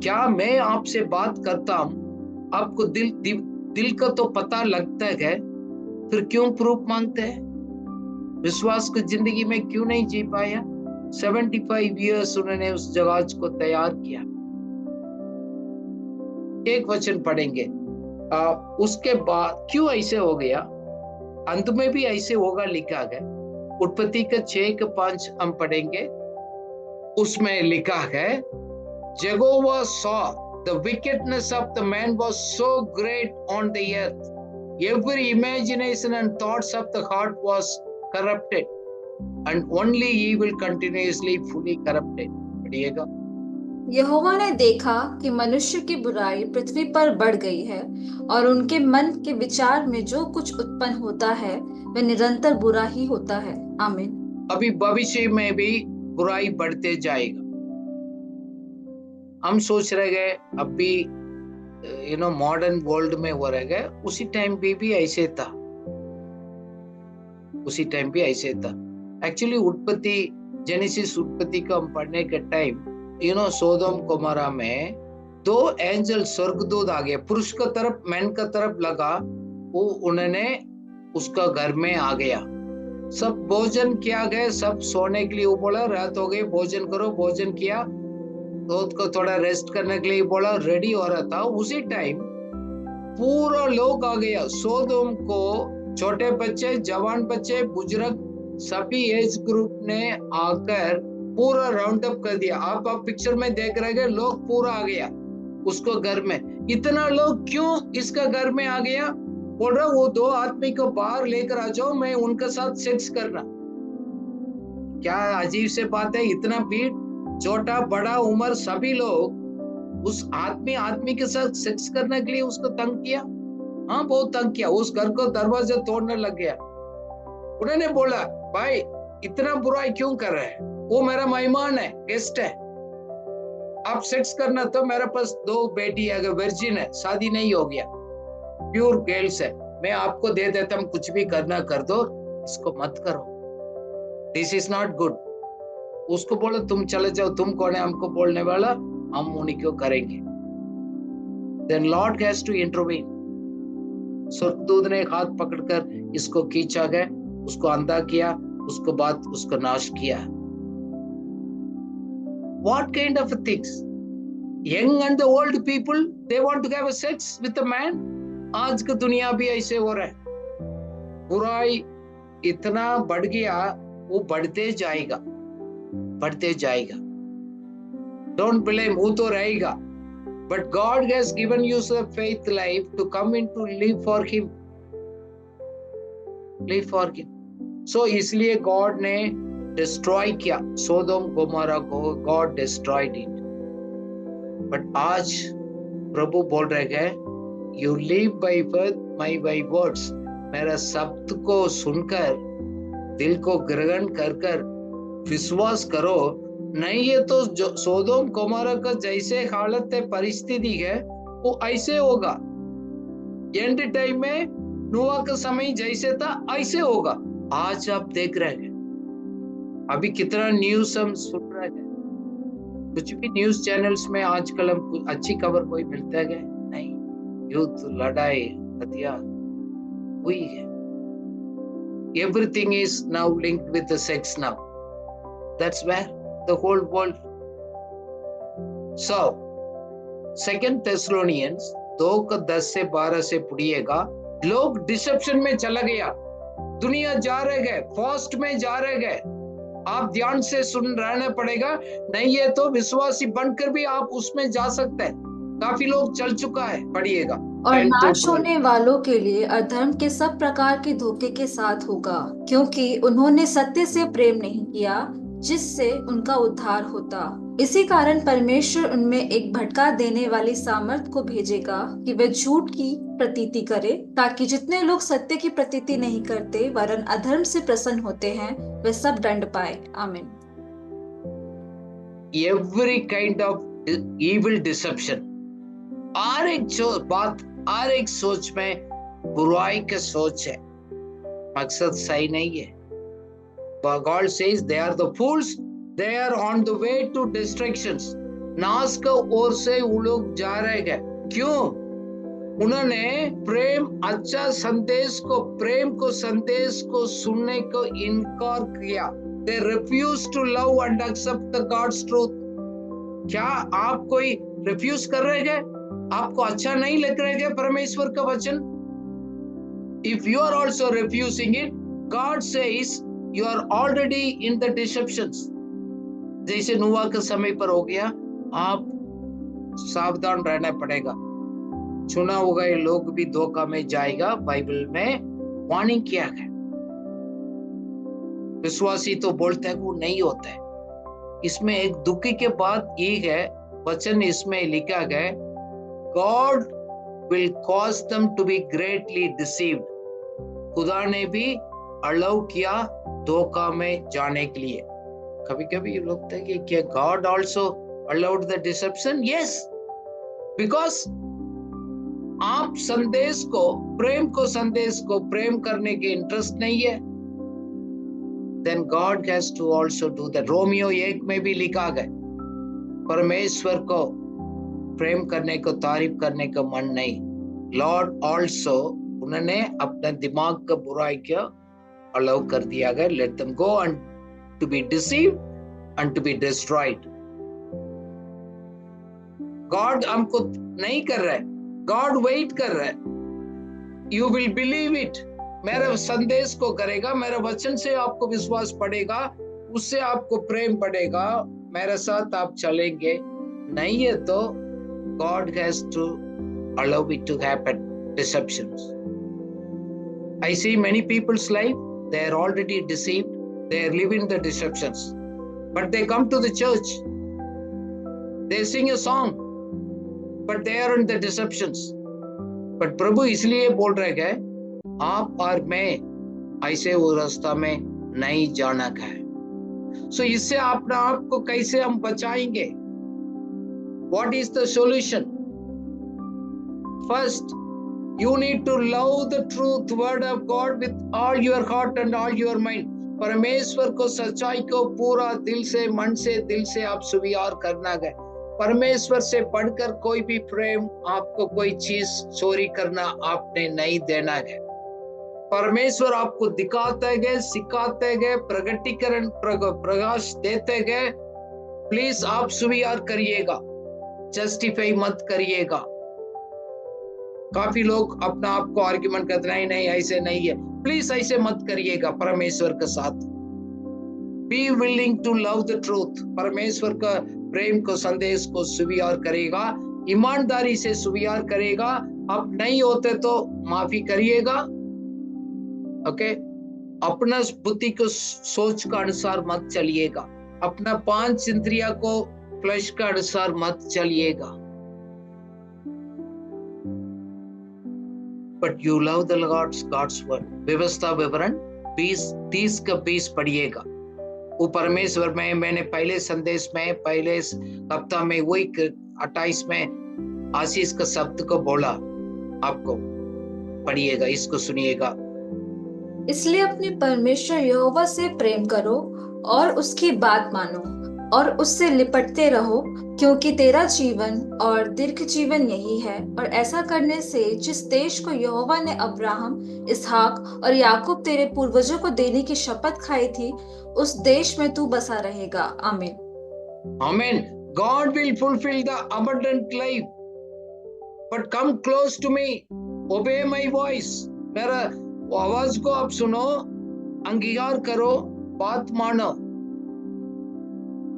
क्या मैं आपसे बात करता हूं, आपको दिल का तो पता लगता है, फिर क्यों प्रूफ मांगते हैं? विश्वास की जिंदगी में क्यों नहीं जी पाया? 75 ईयर्स उन्होंने उस जहाज को तैयार किया। एक वचन पढ़ेंगे, उसके बाद क्यों ऐसे हो गया? अंत में भी ऐसे होगा लिखा है। उत्पत्ति के 6:5 हम पढ़ेंगे, उसमें लिखा है, Jehovah saw the wickedness of the man was so great on the earth. Every imagination and thoughts of the heart was corrupted, and only evil continuously fully corrupted. पढ़िएगा। यहोवा ने देखा कि मनुष्य की बुराई पृथ्वी पर बढ़ गई है, और उनके मन के विचार में जो कुछ उत्पन्न होता है वह निरंतर बुरा ही होता है। आमीन। अभी भविष्य में भी बुराई बढ़ते जाएगा। हम सोच रहे गए अभी मॉडर्न वर्ल्ड में हो रहे गए, उसी टाइम भी ऐसे था। उसी टाइम भी ऐसे था। एक्चुअली उत्पत्ति, जेनेसिस उत्पत्ति को हम पढ़ने के टाइम सोदोम गोमोरा में 2 एंजल स्वर्गदूत आ गए, पुरुष का तरफ मैन का तरफ लगा, वो उन्होंने उसका घर में आ गया। सब भोजन किया गया, सब सोने के लिए वो बोला, रात हो गई भोजन करो, भोजन किया, तो उसको थोड़ा रेस्ट करने के लिए बोला, रेडी हो रहा था। उसी टाइम पूरा लोग आ गया सोदोम को, छोटे बच्चे, जवान बच्चे, बुजुर्ग, सभी एज ग्रुप ने आकर पूरा राउंड अप कर दिया। आप पिक्चर में देख रहे हैं, लोग पूरा आ गया उसको घर में। इतना लोग क्यों इसका घर में आ गया? बोल रहा, वो 2 आदमी को बाहर लेकर आ जाओ, मैं उनके साथ सेक्स करना। क्या अजीब से बात है, इतना भीड़, छोटा बड़ा उम्र सभी लोग उस आदमी के साथ सेक्स करने के लिए उसको तंग किया। हाँ, बहुत तंग किया। उस घर को दरवाजा तोड़ने लग गया। उन्होंने बोला, भाई इतना बुराई क्यों कर रहे हैं? वो मेरा मेहमान है, गेस्ट है, आप सेक्स करना। तो मेरे पास 2 बेटी है, वर्जिन है, शादी नहीं हो गया, प्योर गर्ल्स है, मैं आपको दे देता हूं, कुछ भी करना कर दो, इसको मत करो, दिस इज नॉट गुड। उसको बोलो तुम चले जाओ, तुम कौन है हमको बोलने वाला, हम उन्हीं को करेंगे। Then Lord has to intervene. स्वर्गदूत ने हाथ पकड़कर इसको खींचा गया, उसको अंधा किया, उसको बाद उसको नाश किया। What kind of things? Young and the old people, they want to have a sex with a man. आज की दुनिया भी ऐसे हो रहा है। बुराई इतना बढ़ गया, वो बढ़ते जाएगा, बढ़ते जाएगा। Don't blame, वो तो रहेगा। But God has given you a faith life to come into live for Him. Live for Him. So इसलिए God ने destroy किया सोदोम गोमोरा को, God destroyed it. But आज प्रभु बोल रहे हैं, You live by faith, my words. मेरा शब्द को सुनकर, दिल को ग्रहण कर कर विश्वास करो, नहीं ये तो जो सोदोम गोमोरा का जैसे हालत है, परिस्थिति है, वो ऐसे होगा। एंड टाइम में नूह का समय जैसे था ऐसे होगा। आज आप देख रहे हैं, अभी कितना न्यूज हम सुन रहे हैं, कुछ भी न्यूज चैनल्स में आजकल हम अच्छी खबर कोई मिलता है नहीं। युद्ध, लड़ाई, हथियार हुई है। Everything is now linked with the sex now. That's where the whole world. So, 2 Thessalonians 2:10-12 से पढ़िएगा। लोग डिसेप्शन में चला गया, दुनिया जा रहे गए, फास्ट में जा रहे गए। आप ध्यान से सुन रहना पड़ेगा, नहीं है तो विश्वासी बनकर भी आप उसमें जा सकते हैं। काफी लोग चल चुका है, पढ़िएगा। और नाश होने वालों के लिए अधर्म के सब प्रकार के धोखे के साथ होगा, क्योंकि उन्होंने सत्य से प्रेम नहीं किया, जिससे उनका उद्धार होता। इसी कारण परमेश्वर उनमें एक भटका देने वाली सामर्थ को भेजेगा कि वे झूठ की प्रतीति करे, ताकि जितने लोग सत्य की प्रतीति नहीं करते वरन अधर्म से प्रसन्न होते हैं, वे सब दंड पाए। आमीन। Every kind of evil deception, हर एक बात, हर एक सोच में बुराई के सोच है, मकसद सही नहीं है. God says they are the fools, they are on the way to destructions. नाश का ओर से वो लोग जा रहे हैं. क्यों? उन्होंने प्रेम अच्छा संदेश को, प्रेम को संदेश को सुनने को इनकार किया. They refuse to love and accept the God's truth. क्या आप कोई रिफ्यूज कर रहे हैं? आपको अच्छा नहीं लग रहा है परमेश्वर का वचन? If you are also refusing it, God says you are already in the deceptions. जैसे नूह का समय पर हो गया, आप सावधान रहना पड़ेगा. चुना हुआ ये लोग भी धोखा में जाएगा. बाइबल में वार्निंग किया है. विश्वासी तो बोलते हैं वो नहीं होता है. इसमें एक दुखी के बात ये है, वचन इसमें लिखा गया, God will cause them to be greatly deceived. खुदा ने भी अलाउ किया धोखा में जाने के लिए. कभी कभी ये लोग कहते हैं कि क्या God also allowed the deception? Yes, because आप संदेश को, प्रेम को, संदेश को प्रेम करने के इंटरेस्ट नहीं है, then God has to also do that. Romeo 1 में भी लिखा गया, परमेश्वर को प्रेम करने को, तारीफ करने का मन नहीं. लॉर्ड ऑल्सो, उन्होंने अपने दिमाग का बुराई क्या अलाउ कर दिया गया. Let them go and to be deceived and to be destroyed. God हमको नहीं कर रहा है, गॉड वेट कर रहा है. You will believe it. मेरा संदेश को करेगा, मेरे वचन से आपको विश्वास पड़ेगा, उससे आपको प्रेम पड़ेगा, मेरे साथ आप चलेंगे. नहीं है तो God has to allow it to happen. Deceptions. I see many people's life, they are already deceived, they are living the deceptions, but they come to the church, they sing a song, but they are in the deceptions. But प्रभु इसलिए बोल रहे हैं, आप और मैं ऐसे वो रास्ता में नहीं जाना है. So इससे अपने आप को कैसे हम बचाएंगे? What is the solution? First, you need to love the truth word of God with all your heart and all your mind. परमेश्वर को, सच्चाई को पूरा दिल से, मन से, दिल से आप स्वीकार करना है. परमेश्वर से बढ़कर कोई भी प्रेम, आपको कोई चीज चोरी करना आपने नहीं देना है. परमेश्वर आपको दिखाते गए, सिखाते गए, प्रगटीकरण, प्रकाश देते गए. प्लीज आप स्वीकार करिएगा, जस्टिफाई मत करिएगा. काफी लोग अपना आप को आर्ग्यूमेंट करते हैं, नहीं ऐसे नहीं है. प्लीज ऐसे मत करिएगा परमेश्वर के साथ. Be willing to love the truth. परमेश्वर का प्रेम को, संदेश को स्वीकार करेगा, ईमानदारी से स्वीकार करेगा. आप नहीं होते तो माफी करिएगा. ओके, अपना बुद्धि को, सोच का अनुसार मत चलिएगा. अपना 5 इंद्रिया को फ्लैश का अनुसार मत चलिएगा. But you love the gods word. व्यवस्था विवरण 30 का 20 पढ़िएगा. वो परमेश्वर में, मैंने पहले संदेश में, पहले हफ्ता में वही 28 में आशीष का शब्द को बोला. आपको पढ़िएगा, इसको सुनिएगा. इसलिए अपने परमेश्वर यहोवा से प्रेम करो और उसकी बात मानो और उससे लिपटते रहो, क्योंकि तेरा जीवन और दीर्घ जीवन यही है. और ऐसा करने से जिस देश को यहोवा ने अब्राहम, इसहाक और याकूब तेरे पूर्वजों को देने की शपथ खाई थी, उस देश में तू बसा रहेगा. आमीन. Amen. God will fulfill the abundant life. But come close to me. Obey my voice. मेरा आवाज को आप सुनो, अंगीकार करो, बात मानो.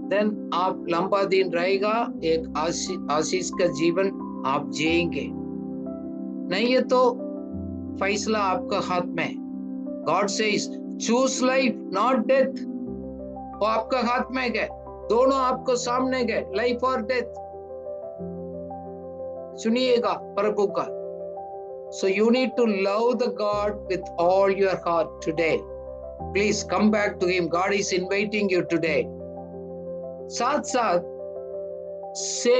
देन आप लंबा दिन रहेगा, एक आशीष का जीवन आप जिएंगे. नहीं है तो फैसला आपका हाथ में. God says choose life not death. वो आपका हाथ में गए, दोनों आपको सामने गए, लाइफ और डेथ. सुनिएगा प्रभु का. So you need to love the God with all your heart today. Please come back to Him. God is inviting you today. साथ साथ से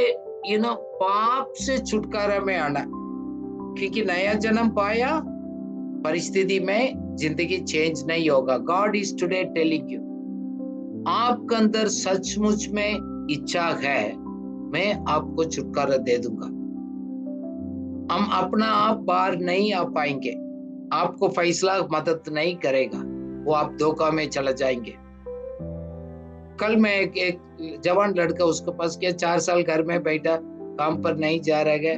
पाप से छुटकारा में आना, क्योंकि नया जन्म पाया, परिस्थिति में जिंदगी चेंज नहीं होगा। God is today telling you, आपके अंदर सचमुच में इच्छा है, मैं आपको छुटकारा दे दूंगा। हम अपना आप बाहर नहीं आ पाएंगे, आपको फैसला मदद नहीं करेगा, वो आप धोखा में चले जाएंगे। कल मैं एक जवान लड़का उसके पास गया, 4 साल घर में बैठा, काम पर नहीं जा रहा है,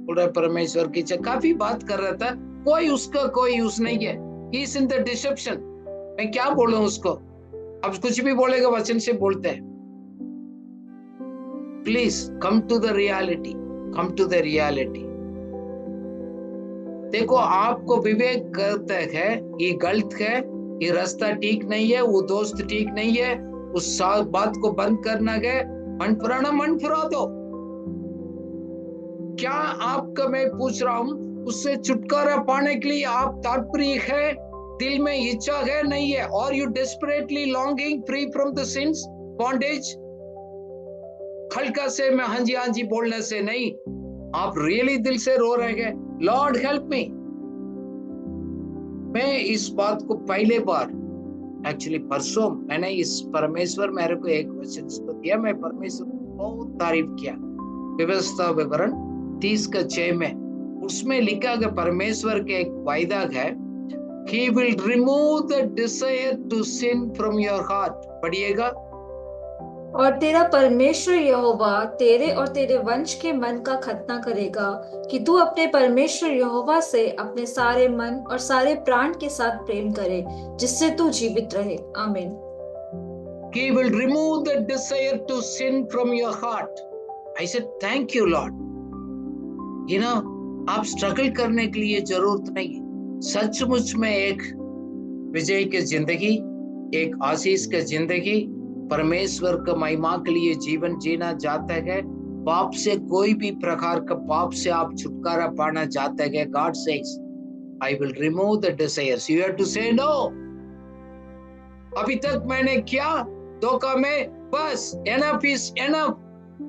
पूरा परमेश्वर की काफी बात कर रहा था, कोई उसका कोई यूज नहीं है। He is in the deception. मैं क्या बोलूं उसको, अब कुछ भी बोलेगा, वचन से बोलते हैं। Please come to the reality, come to the reality. देखो, आपको विवेक करता है ये गलत है, ये रास्ता ठीक नहीं है, वो दोस्त ठीक नहीं है, उस बात को बंद करना है, मन पुराना मन फुरा दो। क्या आपका मैं पूछ रहा हूं, उससे छुटकारा पाने के लिए आप तात्पर्य है, दिल में इच्छा है, नहीं है? और you desperately longing free from the sins bondage? हल्का से मैं हाँ जी बोलने से नहीं, आप रियली दिल से रो रहे हैं, लॉर्ड हेल्प मी। मैं इस बात को पहले बार, एक्चुअली परसों, मैंने इस परमेश्वर मेरे को एक वचन दिया, मैं परमेश्वर को बहुत तारीफ किया। व्यवस्था विवरण 30:6 में उसमें लिखा गया, परमेश्वर के एक वायदा है, He will remove the desire to sin from your heart। पढ़िएगा। और तेरा परमेश्वर यहोवा तेरे और तेरे वंश के मन का खतना करेगा कि तू अपने परमेश्वर यहोवा से अपने सारे मन और सारे प्राण के साथ प्रेम करे, जिससे तू जीवित रहे। आमीन। He will remove the desire to sin from your heart। I said, thank you Lord। You know, आप स्ट्रगल करने के लिए जरूरत नहीं है। सचमुच में एक विजय की जिंदगी, एक आशीष की जिंदगी, परमेश्वर का महिमा के लिए जीवन जीना चाहते हैं, पाप से कोई भी प्रकार का पाप से आप छुटकारा पाना चाहते हैं, God says I will remove the desires, you have to say no. अभी तक मैंने क्या धोखा में, बस enough is enough,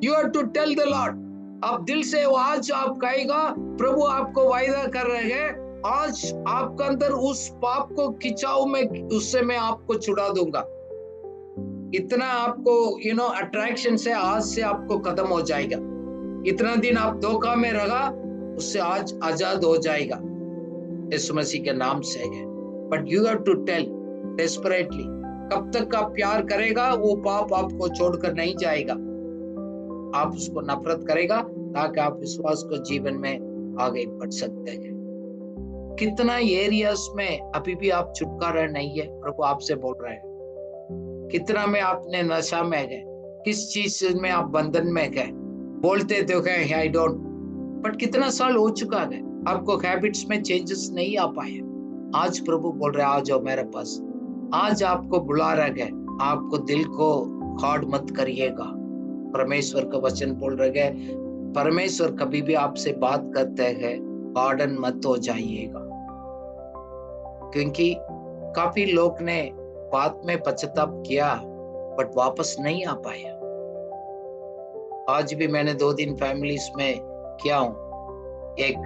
you have to tell the Lord. अब दिल से आज आप कहेगा, प्रभु आपको वायदा कर रहे हैं, आज आपका अंदर उस पाप को खिंचाओ, मैं उससे मैं आपको छुड़ा दूंगा। इतना आपको अट्रैक्शन से आज से आपको खत्म हो जाएगा। इतना दिन आप धोखा में रहा, उससे आज आजाद हो जाएगा यीशु मसीह के नाम से है। But you have to tell desperately, कब तक आप प्यार करेगा, वो पाप आपको छोड़कर नहीं जाएगा, आप उसको नफरत करेगा, ताकि आप विश्वास को जीवन में आगे बढ़ सकते हैं। कितना एरियाज में अभी भी आप छुटकारा नहीं है, प्रभु आपसे बोल रहे हैं। कितना में आपने नशा में गए, किस चीज में आप बंधन में गए, बोलते तो गए आई डोंट, बट कितना साल हो चुका है, आपको हैबिट्स में चेंजेस नहीं आ पाए। आज प्रभु बोल रहे आ जाओ मेरे पास, आज आपको बुला रहा है, आपको दिल को हार्ड मत करिएगा। परमेश्वर का वचन बोल रहे हैं, परमेश्वर कभी भी आपसे बात करते हैं, गार्डन मत हो जाइएगा, क्योंकि काफी लोग ने बात में पश्चाताप किया बट वापस नहीं आ पाया। आज भी मैंने 2 दिन फैमिलीज में किया हूं, एक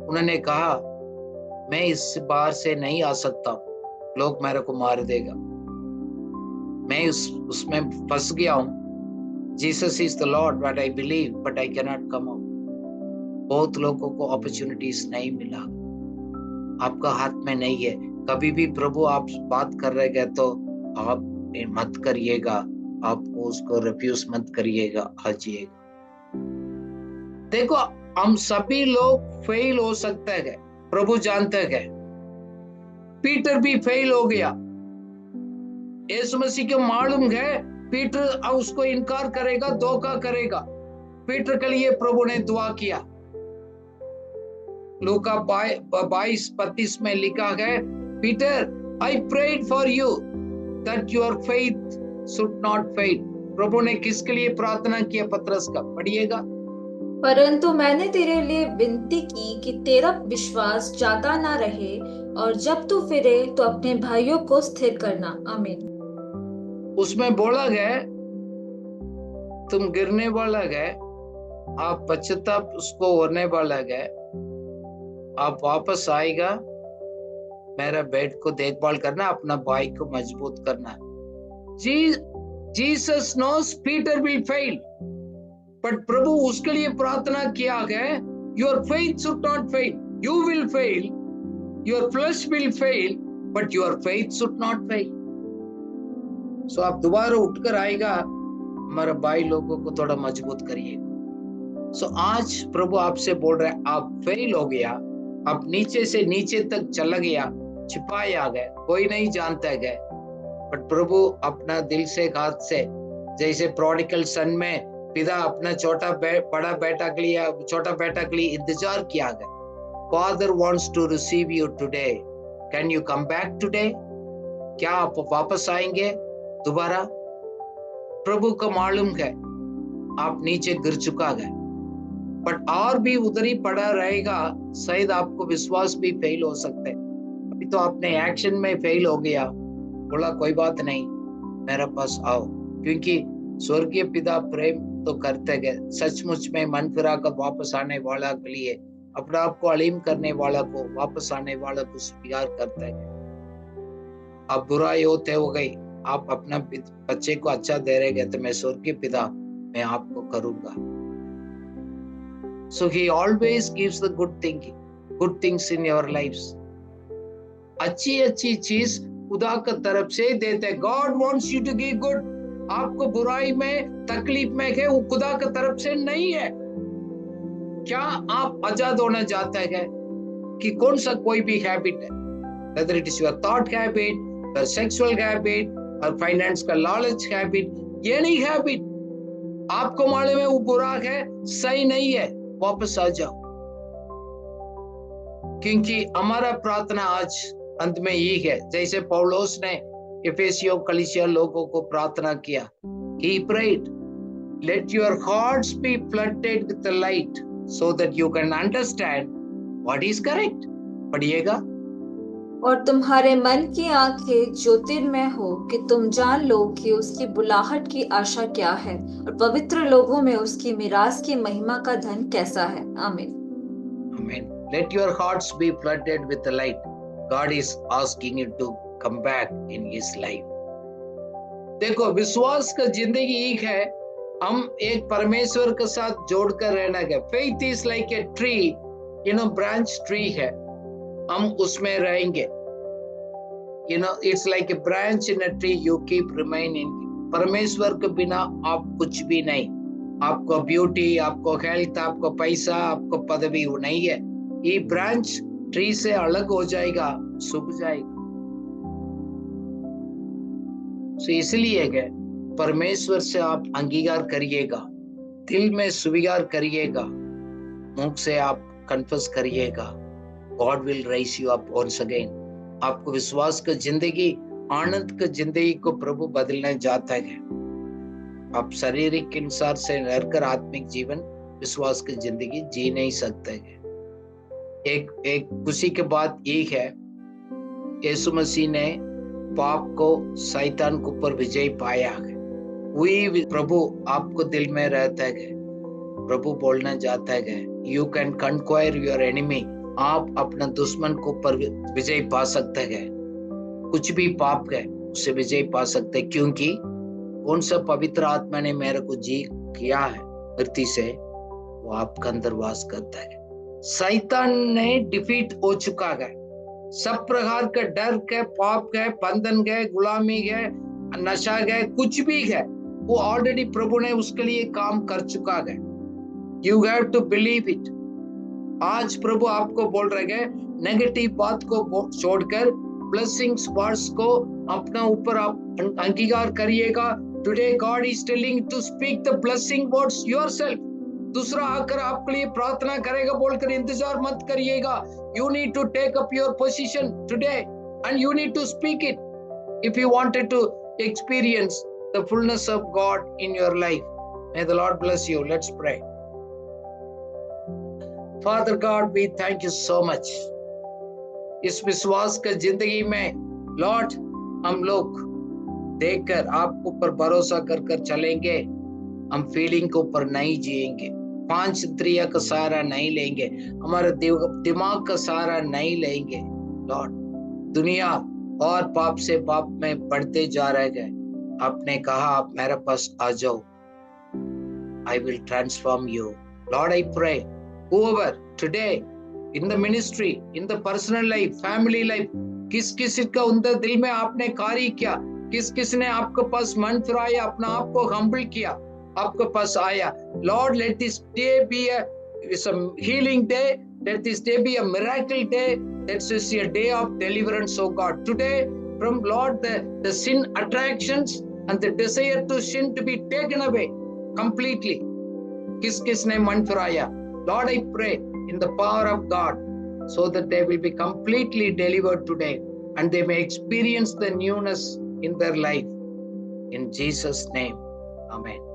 उन्होंने कहा मैं इस बार से नहीं आ सकता, लोग मेरे को मार देगा, मैं उसमें फंस गया हूं। Jesus is the Lord but I believe but I can not come out. बहुत लोगों को अपॉर्चुनिटीज नहीं मिला, आपका हाथ में नहीं है। कभी भी प्रभु आप बात कर रहे हैं तो आप मत करिएगा, आपको उसको रिफ्यूज मत करिएगा, आजिएगा। देखो, हम सभी लोग फेल हो सकते हैं, प्रभु जानते हैं। पीटर भी फेल हो गया, यीशु मसीह को मालूम है पीटर उसको इनकार करेगा, धोखा करेगा। पीटर के लिए प्रभु ने दुआ किया। लूका 22:35 में लिखा है, Peter I prayed for you that your faith should not fail. प्रभु ने किसके लिए प्रार्थना किया? पतरस का। पढ़िएगा। परंतु मैंने तेरे लिए विनती की कि तेरा विश्वास जाता ना रहे, और जब तू फिरे तो अपने भाइयों को स्थिर करना। आमीन। उसमें बोला गया तुम गिरने वाला गए, आप पश्चाताप उसको होने वाला गए, आप वापस आएगा, मेरा बेड को देखभाल करना, अपना भाई को मजबूत करना। Jesus knows Peter will fail, but प्रभु उसके लिए प्रार्थना किया है, your faith should not fail, you will fail, your flesh will fail, but your faith should not fail. So आप दोबारा उठकर आएगा, हमारा भाई लोगों को थोड़ा मजबूत करिएगा। सो आज प्रभु आपसे बोल रहे हैं, आप फेल हो गया, आप नीचे से नीचे तक चला गया, छिपाए आ गए, कोई नहीं जानता गए, बट प्रभु अपना दिल से हाथ से, जैसे प्रोडिगल सन में पिता अपना बड़ा बेटा के लिए, छोटा बेटा के लिए इंतजार किया गया। Father wants to receive you today, can you come back today? क्या आप वापस आएंगे दोबारा? प्रभु को मालूम है आप नीचे गिर चुका है, बट और भी उधर ही पड़ा रहेगा, शायद आपको विश्वास भी फेल हो सकता है। अभी तो आपने एक्शन में फेल हो गया, बोला कोई बात नहीं, मेरे पास आओ, क्योंकि स्वर्गीय पिता प्रेम तो करते गए, सचमुच में मन फिरा कर वापस आने वाला के लिए, अपने आप को अलीम करने वाला को, वापस आने वाला को स्वीकार करते गए। आप बुराई होते हो गई, आप अपना बच्चे को अच्छा दे रहे गए, तो मैं स्वर्गीय पिता मैं आपको करूंगा। So he always gives the good things in your lives. अच्छी चीज खुदा की तरफ से देते हैं। God wants you to give good. आपको बुराई में, तकलीफ में है, वो खुदा की तरफ से नहीं है। क्या आप आजाद होना चाहते हैं कि कौन सा कोई भी हैबिट है, whether it is your thought habit, your sexual habit, और फाइनेंस का लालच हैबिट, ये नहीं हैबिट, आपको मालूम है वो बुरा है, सही नहीं है, वापस आ जाओ। क्योंकि हमारा प्रार्थना आज अंत में यही है, जैसे पौलुस ने एफेसियों कलीसिया लोगों को प्रार्थना किया, he prayed, let your hearts be flooded with the light so that you can understand what is correct। पढ़िएगा। और तुम्हारे मन की आंखें ज्योतिर्मय हो कि तुम जान लो कि उसकी बुलाहट की आशा क्या है और पवित्र लोगों में उसकी मिरास की महिमा का धन कैसा है। आमीन। Amen. Let your hearts be flooded with the light. God is asking you to come back in His life. देखो, विश्वास का जिंदगी एक है, हम एक परमेश्वर के साथ जोड़कर रहना है। Faith is like a tree, branch tree है, हम उसमें रहेंगे। It's like a branch in a tree, you keep remaining। परमेश्वर के बिना आप कुछ भी नहीं। आपको ब्यूटी, आपको हेल्थ, आपको पैसा, आपको पदवी वो नहीं है। ये ब्रांच ट्री से अलग हो जाएगा, सूख जाएगा। इसलिए है परमेश्वर से आप अंगीकार करिएगा, दिल में स्वीकार करिएगा, मुख से आप कन्फेस करिएगा। God will raise you up once again। आपको विश्वास का जिंदगी, आनंद का जिंदगी को प्रभु बदलने जाता है। आप शारीरिक अनुसार से रहकर आत्मिक जीवन, विश्वास की जिंदगी जी नहीं सकते हैं। एक खुशी की बात ये है, यीशु मसीह ने पाप को, शैतान के ऊपर विजय पाया है। वही प्रभु आपको दिल में रहता है। प्रभु बोलना चाहता है, यू कैन कन्क्वायर योर एनिमी। आप अपना दुश्मन को ऊपर विजय पा सकते हैं। कुछ भी पाप है उससे विजय पा सकते हैं, क्योंकि कौन सा पवित्र आत्मा ने मेरे को जी किया है धरती से, वो आपका अंदर वास करता है। शैतान ने डिफीट हो चुका है। सब प्रकार का डर है, पाप है, बंधन है, गुलामी है, नशा है, कुछ भी है, वो ऑलरेडी प्रभु ने उसके लिए काम कर चुका है। You have to believe it. आज प्रभु आपको बोल रहे हैं, नेगेटिव बात को छोड़कर ब्लेसिंग्स वर्ड्स को अपना ऊपर आप अंगीकार करिएगा। Today God is telling to speak the blessing words yourself. दूसरा आकर आपके लिए प्रार्थना करेगा बोलकर इंतजार मत करिएगा। You need to take up your position today and you need to speak it if you wanted to experience the fullness of God in your life. May the Lord bless you. Let's pray. Father God, we thank you so much। इस विश्वास का जिंदगी में Lord हम लोग देखकर आपके ऊपर भरोसा कर चलेंगे। हम फीलिंग के ऊपर नहीं जिएंगे, पांच इंद्रिय का सहारा नहीं लेंगे, हमारे दिमाग का सहारा नहीं लेंगे। लॉर्ड, दुनिया और पाप से पाप में बढ़ते जा रहे गए, आपने कहा आप मेरे पास आ जाओ, I will transform you. Lord, I pray, whoever today in the ministry, in the personal life, family life, किस किस का उनके दिल में आपने कार्य किया, किस किस ने आपके पास मन फिराया, अपना आप को हम्बल किया, आपके पास आया। Lord, let this day be a healing day. Let this day be a miracle day. Let this be a day of deliverance, oh God. Today, from Lord, the sin attractions and the desire to sin to be taken away completely. किस किस ने मन फिराया? Lord, I pray in the power of God, so that they will be completely delivered today and they may experience the newness in their life. In Jesus' name, amen.